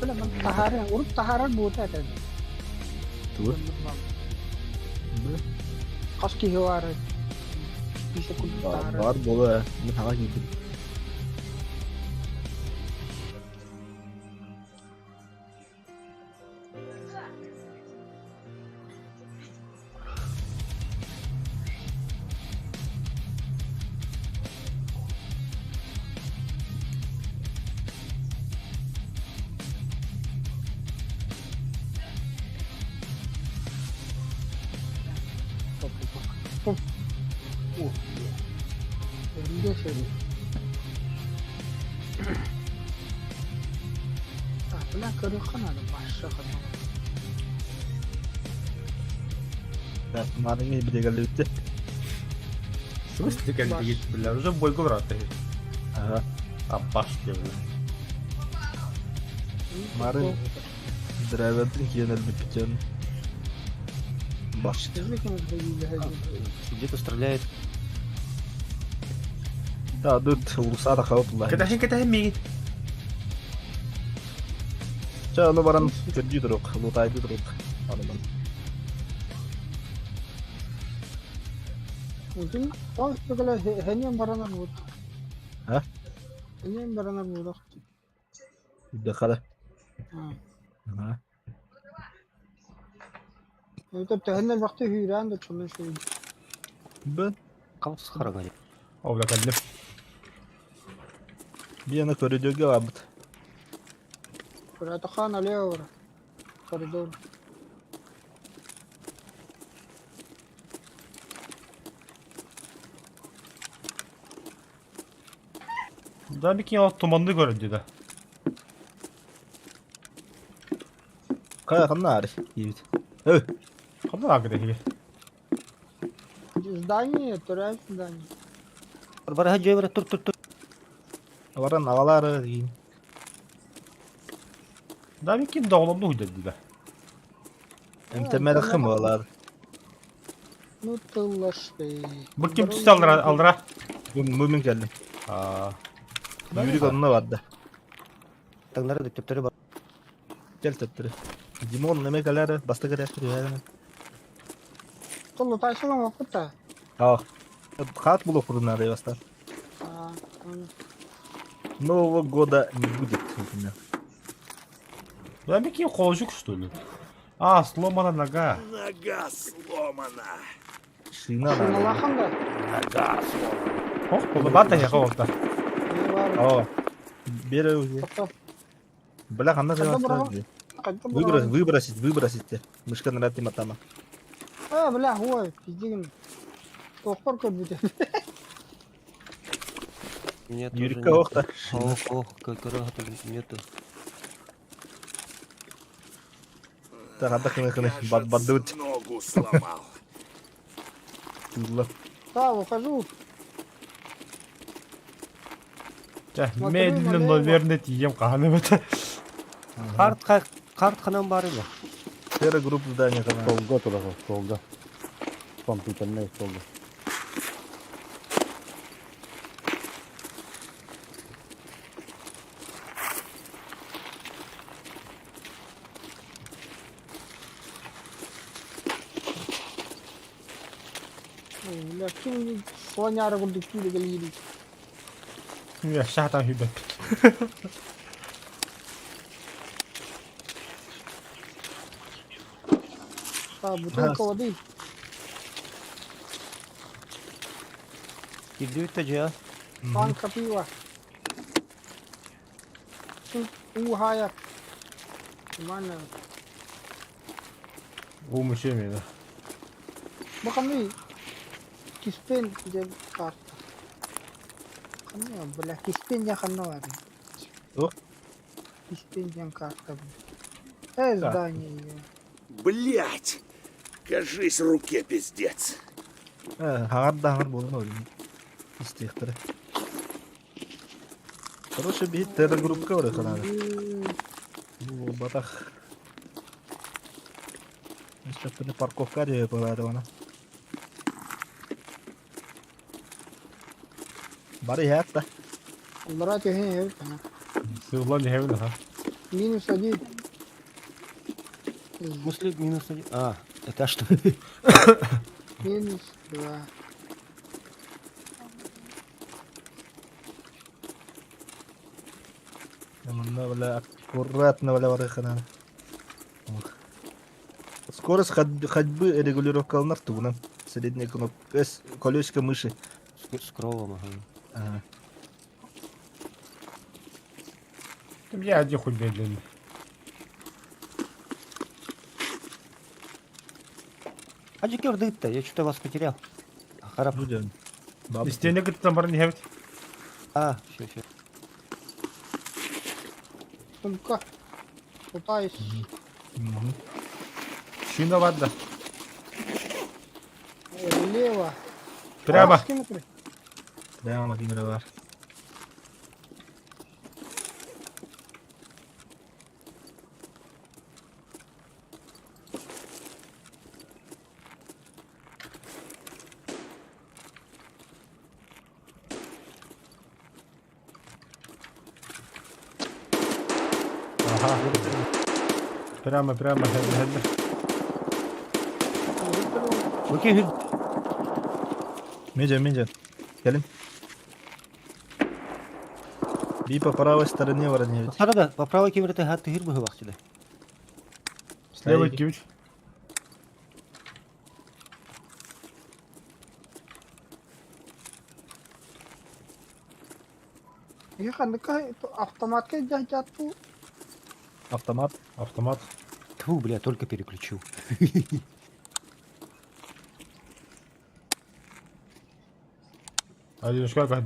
Böyle ben tahara, urup tahara buta ada. Tuh. Kaski hewara. Bisa kunduk tahara. Var bola. Ne hava gibi. Önde söyle. Tahpıla kırıkın adı başka kadın. Ben kemarin bir de geldi bitti. В смысле, как ты едешь, бля, уже в бой врат. Aha. Аббаш тебе. Kemarin driver'ın yöneldi bitiyor. Başladı. Где-то стреляет. Ya dur, ulusa da kavutlar. Катахин мигит. Ça onu baran kötü duruk, lutaydı duruk. Anladım. Mungkin oh itu kalau hanya yang barang buat. Hah? Hanya yang barang buat. Bir kala. Ha. Itu tehnya waktu hiran da çolun şey. Ben Кого схарагали? О, бля, кадлев. bir yana koridorga vardı. Berarti kan alıyor. Koridor. Да, bir o tumanlı göründü de. Kaya kanna arif. Evet. Evet. Kanı ağrıdı gibi. Здание, турай здание. Бар хаджай бар тур. Varan ağalar diyeyim. Да, bir dağlamda uydu de. Emtemel kım ağalar. Ну ты лошь ты. Bu kim tüsü aldıra? Mümin geldim. Aa. Yürük onunla vardı. Таңдары дөптөптөрү бар. Gel teptiri. Dimon neme galer bastı galer. Ты лутайсың оқыта. Ah. Kat bulup kurunlar yastar. Нового года не будет у меня. Да какие колжук, что ли? А, сломана нога. Шина надо. Шыналахан да. Ох, бата я кого-то. Aa. Бери уже. Тоқтап, Бля, қандай Қайда жайған барамын? сұрайды? қайда барамын? Выбросить те. Мышка нравится матама. Бля, ой, пиздегін. Тоқпар көрбейді. Мне тоже Юрика нет. оқта. Ох, как рогатый нету. Так, қандай бадды өт. Ногу сломал. Да, ухожу. Медленно, но верно тием қағаны бәті. Карт ханам бар еді. Серый групп здания қана. Solda тұрады, solda. Компьютерный solda. Бля, кім слоняра күлді кейді келгейді. Я шатан хүбәт. Бутылка воды. Кидуйте же. Банка пива. Ухая. Mana? О, муче мені. Bakın Kispin dia kartu. Kan belah Kispin yang kena ada. Oh. Kispin yang kartu. Здание. Блять! Кажись, руке пиздец. Хағар болын ой. Истектірі. Короче, бейт террор группка бар екен ады. Батақ. Естественно, парковка деп болады оны. Бар яат та. Брать его kan. Сыйлан хевін ха. Минус 1. Мысли минус 1. А, это что? Минус 2. Мында бля аккуратно бля бар екен ады. Скорость ходьбы регулировкаланар тугунан. Средняя кнопка, колесико мыши. С кровом, ага. Я один хоть медленно. А где дыт-то? Я что-то вас потерял. Харап. Будем. Истене гыт там бар не хевит. А, все. Сумка. Пытаюсь. Шина вадда. Влево. Прямо. Смотри. Прямо кимера бар. Ага. Прямо, хевін. Окей, Медиа. Келин. Би по правой стороне вороне. Сарада, по правой камере ты гад тыгыр быгы вақтыда. Слева Ай. кивич. Я kan автоматка jatuh. Автомат. Автомат. Тьфу, бля, только переключил. Один шкаф гад.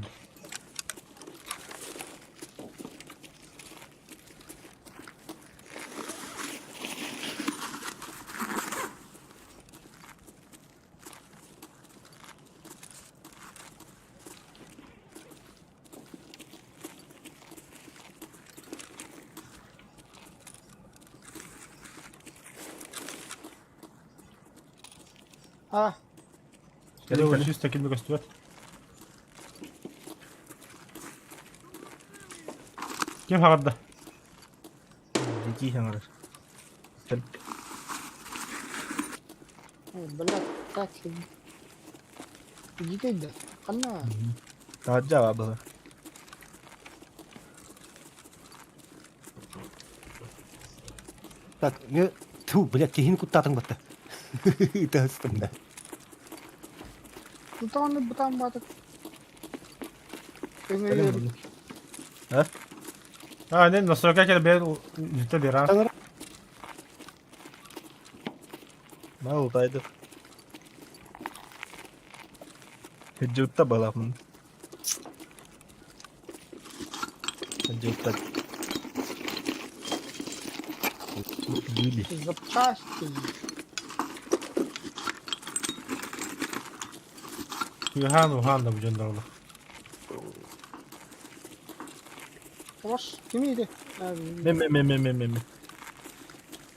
Келин чисто келме костюм. Ким хагадда? Дикий хангар. Кел. Belah tak sih. Gitu dah. Kena. Таджа баба. Так, не... Тьфу, блядь, кегин куттатын батта. Тастым да. Ну там не бутан батык. Не, настройка келе бер үтө бер. Таңыр. Ма утайды. Хеджутта баламын. Хеджутта. Запчасти. Ухан да bu жөндөр. Hoş. Kimiydi? Мем.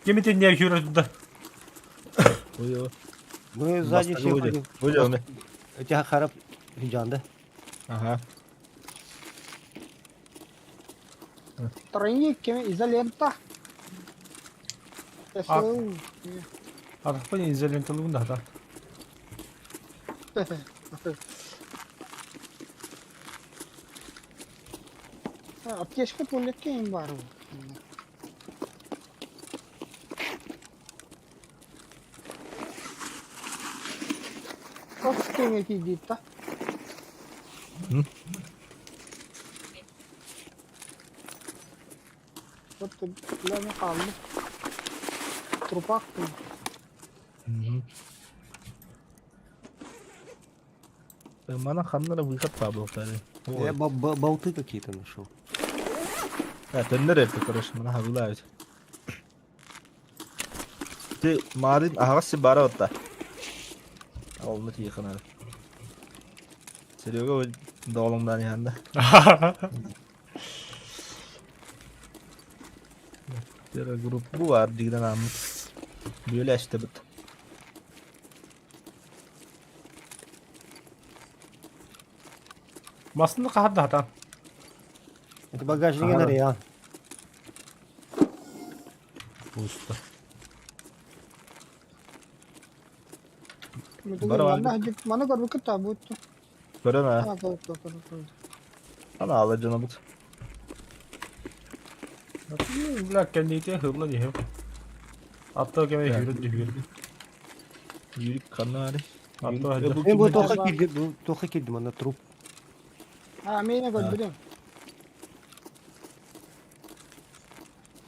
Кемите не хюрөдө. Ой. Мы сзади все ходим. Ой. Эти харап хиджанда. Ага. Тройник кеми изолента. Teseu. Арканы изоленталыгын да. Аптечка полеткен бар. Как кеми кидит та? Вот лами қалды. Трупак. Мана ханнара выход паблоктары. Я болты какие-то нашел. Тендер это, короче, мана хавилают. Ты мадин агасы бара отта. Олны тиехана. Серега долыңдан янда. Тера групп bu var digden amut. Böyle işte bit. Масында кахады хата. Это багажник на я. Пусто. Bara var. Mana gör bu tabu. Gören ha. Ha, gör. Ana alacağını bit. Бля, кендите хырлы дихем. Атта кеме хюрөдө. Yürük kanları. Атта Ben bu toka kildim ana trup. Ha, mene gör bileyim.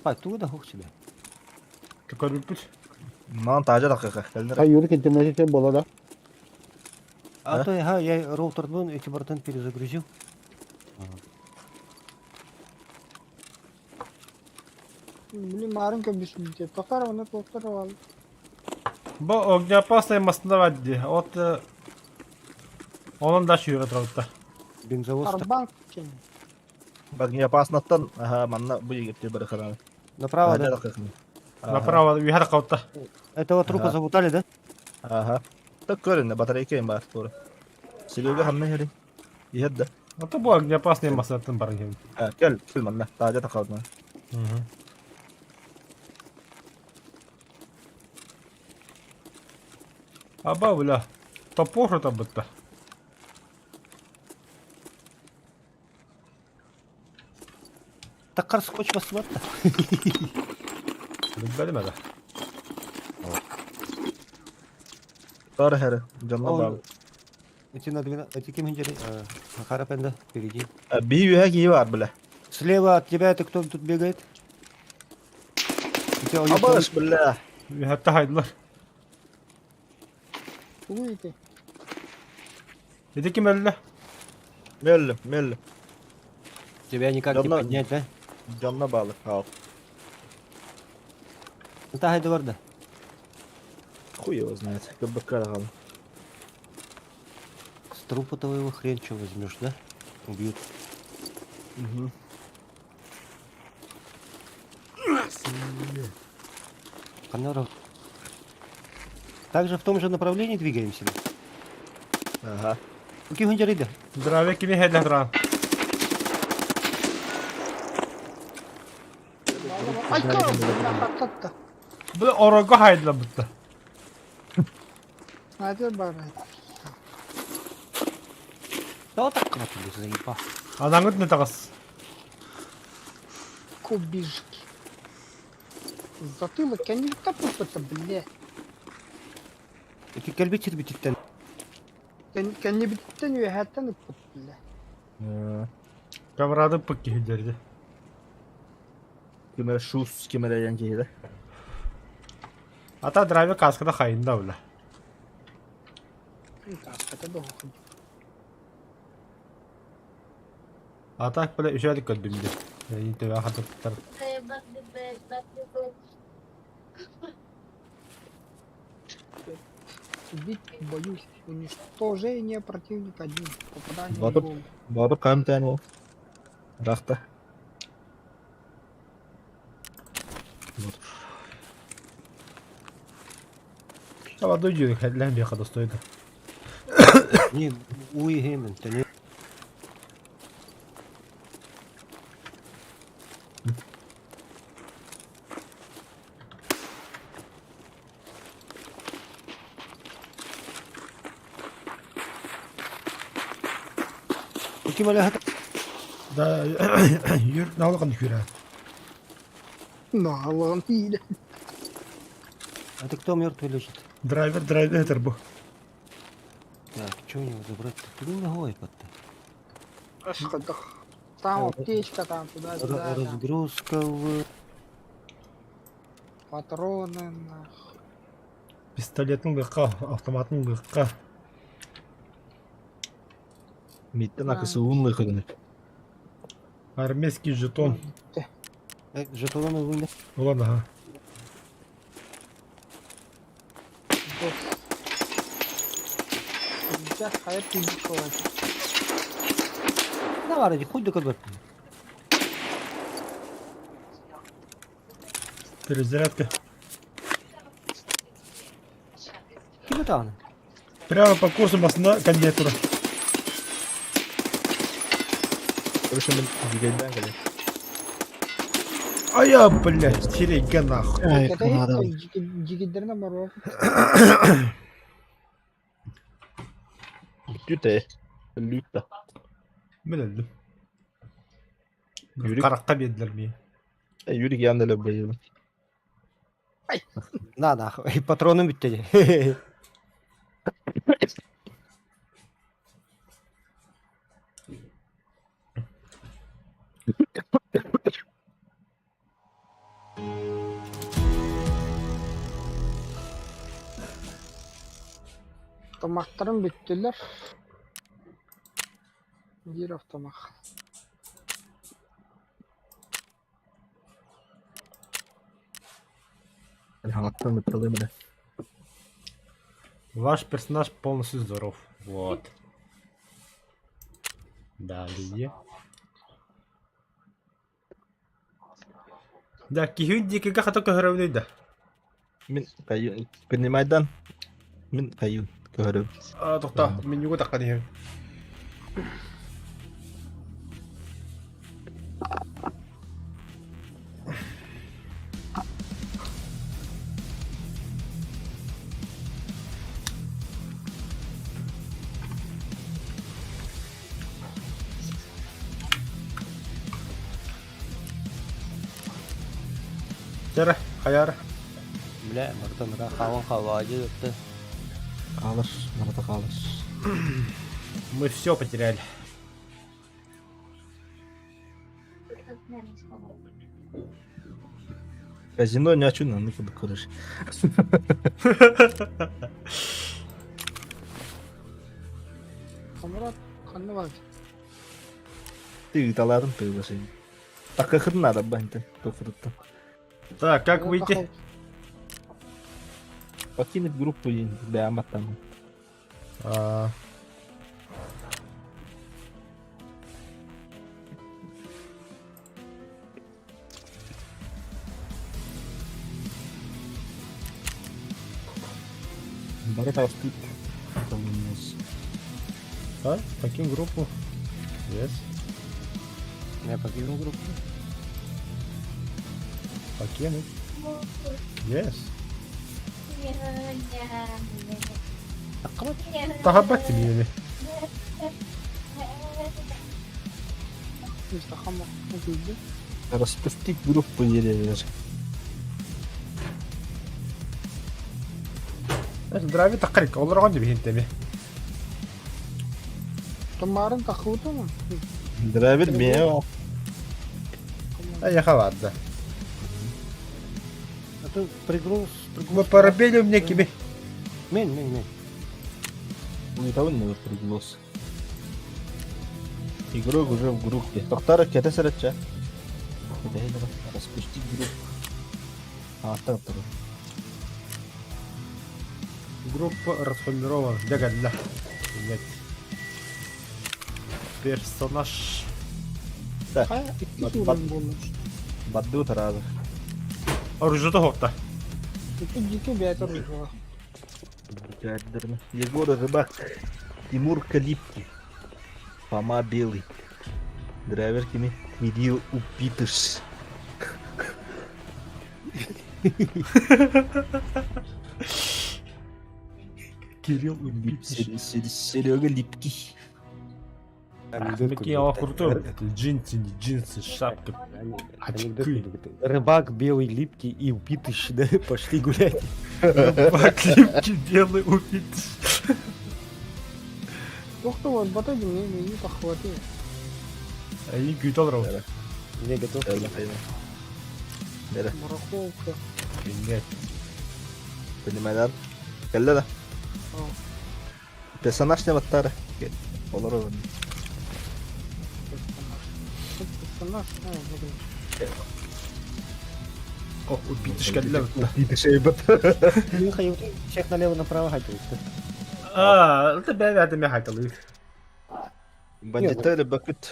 Bak tu da hoş be. Körүпүт. Man taca dakika. Geldiler. Ha yürü gitmesi için bolada. А то я роутер вон эти бортан перезагрузил. Bileyim marın köbüsün diye. Takar onu doktor al. Бу огнеопасный масында вадди. От onun da şuyur atrafta. Бензовоз. Арбанк кен. Bak niye pasnattan. Aha manna bu gitti bir karar. Направо, Taca да? dakika. Направо, вихар каутта. Этого трупа забутали, да? Aha. Tak görün batarya kayın var doğru. Silivga hamle heri. Yedde. Ата бу огнеопасный масындын бар экен. Ha gel manna. Taca takaldın. Аба, бля. Топор это бытта. Такар скотч басып. Bilmedim hadi. Doğru heri. Canına bağlı. Эти надо, эти кеминджери, харапенда, впереди. Bir yühek iyi var bile. Слева от тебя это кто тут бегает? У тебя Abaş bile. Hatta haydılar. Bu iti. Dedi kim öldü? Mellim. Тебя никак не Давно- поднять, да? Canına bağlı. Al. Это хайда варда. Хуй его знает. Köpek karakalım. С трупа твоего хрен что возьмешь, да? Убьют. Канаров. Также в том же направлении двигаемся. Aha. У кеминджери, да? Здравия, kimi hedef duran. Ay kız. Hakikaten. Bu oroga haydılar butta. Hadi bari. Да вот так крапили, заебал. Anangıt ne takas. Kubijki. Затылок, я не топот-то, бля. İki kelbi çir bititten. Can не бitten ve hatta ne put, bля. Камерада пыкки хидерди. Кемере шус, кемере янкейді. Ата драйвер каскада хайында бля. Так, это долго. Ата бля үшәлік көддімді. Интеге хатыптар. Убить боюсь. Уничтожение противника один. Попадание в Батыр, голову. батыр қайым тәне ол. Рақта. Ава дойдю, хәдлән бия хада стойды. Не, уй геймен, то не. İki mele hata. Да, юр, налыгын күрә. На, ладно, иди. А ты кто мертвый лежит? Драйвер бу. Так, что у него забрать-то? Куда ногой под-то? Ашкадах. Там аптечка, там туда-сюда. там Разгрузка в... Патроны, нах. Пистолетның гыкка, автоматның гыкка. Миттен ақысы ұнлы қыдыны. Армейский жетон. Жетоны вынес. Улан аха. Дос. Сейчас хайр тиди колать. Ne var hadi koy da kadar. Перезарядка. Kimi tane? Прямо по курсу басына кондитора. Көріші мен дегейден кәлі. Ая, блядь, терейге нахуй. Это есть жигидерна барва. Түте. Лютта. Мен өлдім. Yürü. Қараққа беділер мен. Yürü yandı bayılım. Na nahуй, patronum bitti. Автоматтарım bittiler. Bir автомат. Хаңаттан бітірілі мені. Ваш персонаж полностью здоров. Вот. Далее. Да, кихюн дикіға қата көһөрөбүнүйді. Мен қайын. Көнемайдан. Мен қайын. Көріп. Тоқта, мен юго таққа дейін. Жара, қаяр. Bile, mırda havan havacı yoktu. Қалыш. Мұраты қалыш. Мы все потеряли. Казино не очу, но куды көріш. Самурат, қанды бар. Ты таладым ты басың. Так қырын ада банты. Тоқырытты. Так, как выйти? Покинуть группу и бәмат там. Бары тауыстып. А? Покинь группу. Yes. Я покинул группу. Покинуть. Yes. Тахабатти мені. Мистахама. Убийди. Распустить группу еле. Драйви таққарик, оларға не бейінтеме. Томарын тахута мı? Драйвер мео. Ехал, ладно. А то пригруз, Мы парабели у меня киби. Мен. Уйтабын не приглас. Игрок уже в группе. Тоқтар кете сәретчә. Распусти групп. Так. Группа расформирована. Дягадля. Нет. Персонаж. Kaya iki surun bulmuş. Бадду таразы. Оружие хопта. İki beter uyuyor. Егор Рыбак. Тимур Калипки. Фома Белый. Драйвер кими. Кирилл Упитыш. Кирилл Серега Липкий. Какие крутой. Это джинсы, шапка. Очки. Рыбак белый, липкий и упитыш, да, пошли гулять. Клипки белый убит. Yoktu var bataydı mı? Neyi tahvatı? Они кютал рау. Не готов. Мараховка. Нет. Понимаешь? Келле да. Персонаж не баттары. Олар олар. Персонаж. О, убитыш кәділер. Упитыш ебет. Михаил, всех налево-направо хотел. Это бәві әдеме хайтылы. Бандиттер бакыт.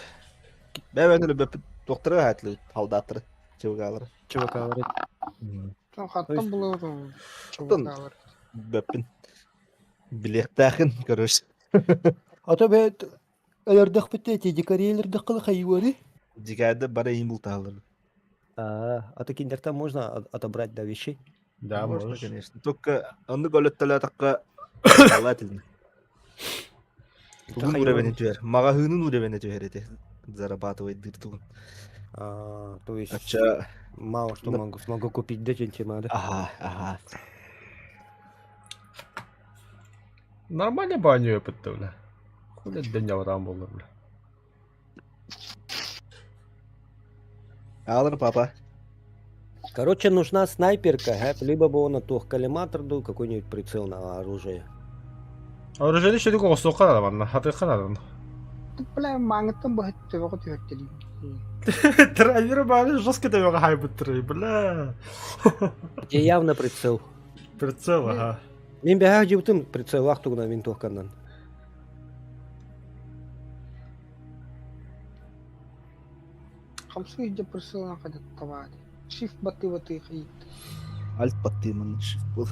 Бәвәнү бәпит доктора хатлы халдатыр. Чевгалар. Чувак говорит. Там хаттан булыр. Чуптан. Бәпин. Билеттахын көрөш. Ата бәт әлердәк бітті, декорейлердәк қылы хайуары. Дигәдә бара им булталар. Ата киндерден можно отобрать до вещей. Да, Можно, можешь. конечно. Только он голеттеле такка халатылны. Тугун уровень тюер. Магахынын уровень тюер эти зарабатывает дыртугун. То есть Ача. мало что смогу купить до чемпионата. Ага. Нормально баню өпітті, бля. Хули дәне адам болыр, бля. Алыр папа. Короче, нужна снайперка, либо бы он тух коллиматор дул, какой-нибудь прицел на оружие. Оружие еще такого соққан адам, хатықан адам. Бля, маңыттан бахытты вақыт өттелі. Драйвер бәрі жестко дәмеға хай бұттыры, бля. Где явно прицел. Прицел, ага. Мен бәға жеутым прицел вақтуғына мен тоққаннан. Хамсы үйде присылына қадет табады. Шифт баты қиыт. Альт паттымын шифт бол.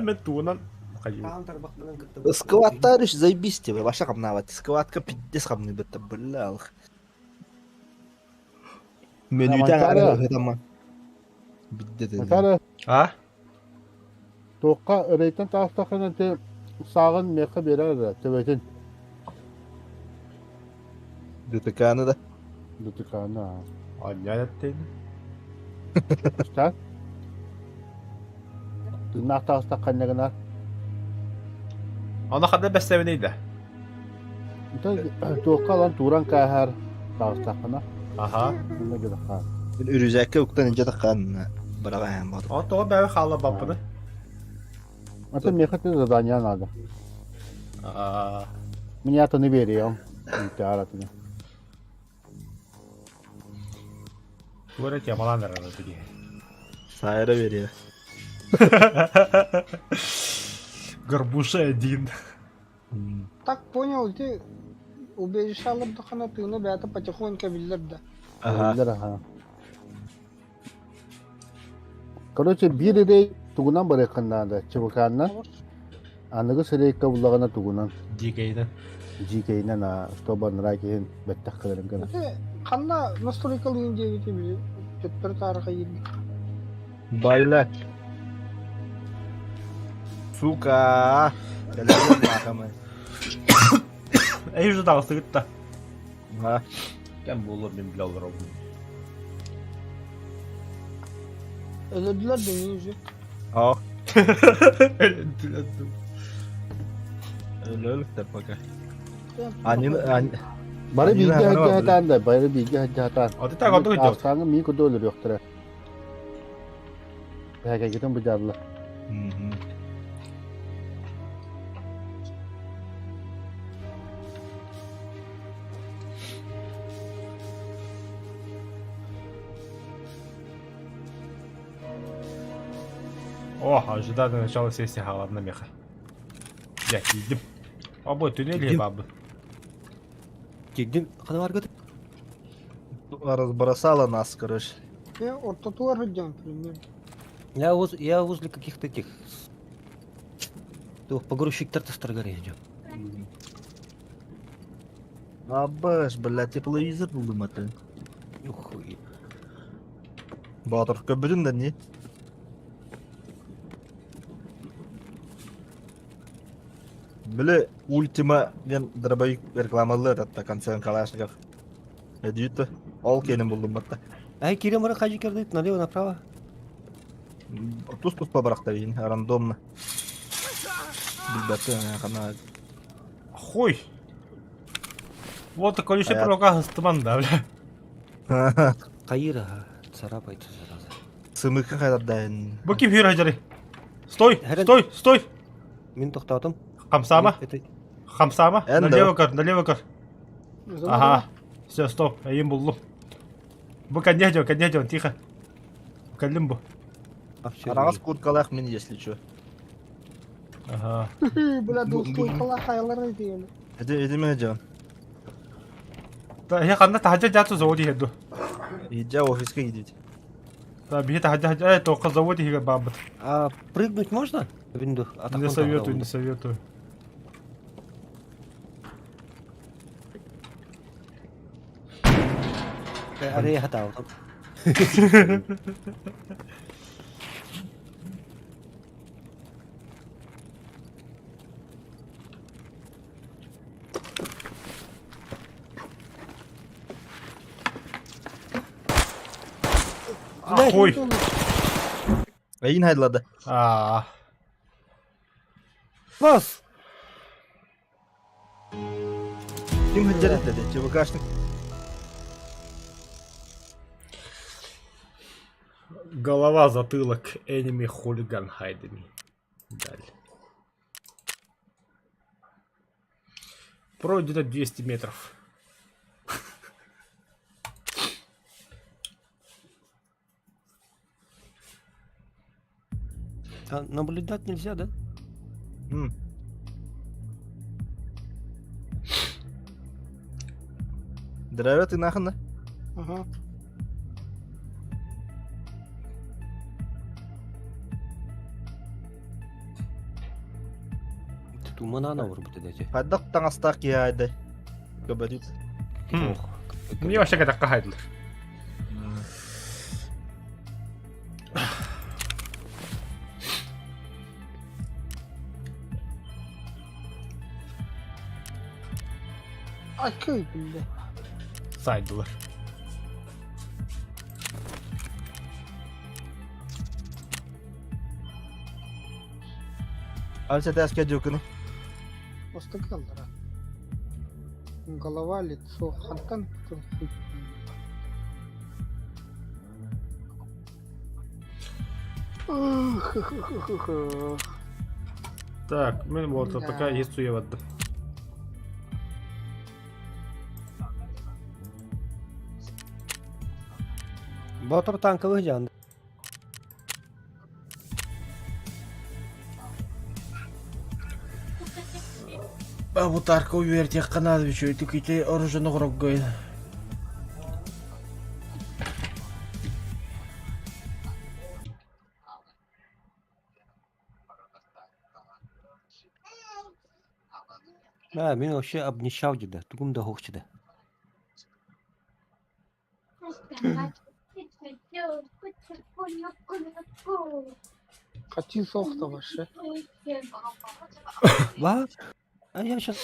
Мен туынан қайым. Скваттар иш заебись тебе, ваша камнават. Скватка пиздец камны бетта, бля. Мен үйтен ары хедама. Бидде. Mesela А? toqqa öreyten taqtaqına te sağın meqe berer tebetin Дутаканы да. dutukana. Anya еттейді. İşte. Dünnak taqtaqana gana. Ана қада бәстәвенейді. Toqqa lan turan kahar taqtaqana. Аха. Ne gida ha. Үрүзәккә уктан инде таккан. Барага һәм бар. Ана тоғы бәві қалы бапыны. Ata meqe te zadanya nada. Мне это не veriyorum. İntiharatını. Көрет ямалан әрі түге. Сайра бере. Горбуша один. Так понял, ты убежище алып дұқана тыны бәті потихоньку білдір да. Ага. Ага. Короче, biri de tugunan bırakınlarda çıvıkanlar. Anlığı sırayı kavulağına tugunan. Дикейді. GK'ine na stoban rakihin bettak kılırın kana. Қанда настройкалы үйінде өте біле. Төттір тарыға елді. Байлак. Сука. Телефон махамы. Әй жүз дағысы күтті. Ага. Кәм болыр мен біле алыр ауым. Өлөділер дені жүзі. Ах. Öyle de baka. Ben Anil Bari Yine bilgi hemen hacı aldı. hatan da, bari bilgi hacı hatan. Adı tak adı hocam. Aslanı mi kudu olur yoktur. Hakikaten bu canlı. О, ожидаю начала сессии холодно меха. Я кидим. Абы туннель Кидим. бабы. Gittim. Kadar var götür. разбросала нас, короче. Я орта туар идем примерно. Я возле каких-то этих... Погрузчик-то старгаре идем. Абаш, блядь, тепловизор buldum аты. Ух, и- Батыр көбүдүн да не? Біле, ультима мен дробовик рекламалар атта концерн Калашников. Эдюты, ол кенин buldum атта. Ай, Кирилл, мара хаджи кердит, налево, направо. Тус-тус побрахта вин, рандомно. Билбәтте, хана. Хуй. Вот такой еще А я- провокация с туман, да, бля. Каира, царапается, зараза. Сымыкка кайдадайын. Бу ким хир хажары. Стой, Хәрән- стой, стой. Мен тоқтатым. Хамсама, Это... хамсама. Энда. Налево кар, налево кар. Забыл, Ага. Все, стоп, им буллум. Бу коньячон, тихо. Калим бу. А, все, Арагас курткалах мен, если чё. Ага. да? Бля, Бу- достуй бу- кала хайлар идеяли. Эди мен жан. Да, я канна тахаджа жату заводи хеду. Иджа офиске гидит. Да, бихи тахаджа, только заводи хига бабат. А прыгнуть можно? Винду. Не советую, не советую. Аре, я хатал. Ахуй. Эйн хайдлады. А, Бас! Ким хаджарит деди, ЧВКшник. голова, затылок, enemy, хулиган, хайдеми. Далее. Пройдено 200 метров. А наблюдать нельзя, да? Драйвер ты нахрен, да? Ага. Тумана вырубит эти. Хайдак таңастак я айды. Көбөдүт. Ох. Мне вообще как-то хайдлер. Акай, бля. Сайдлер. Альса тәскә жокуну. Просто калдыра. Голова, лицо, хантан. Так, мен вот Да. такая есть суеватта. Батыр танковых жан. Бабу тарка уверьте, канадовичу, и тыкайте оружие гроггой. А, мен вообще обнищал деда. Тугум да хохчида. Кати софта вообще. Ва? А я сейчас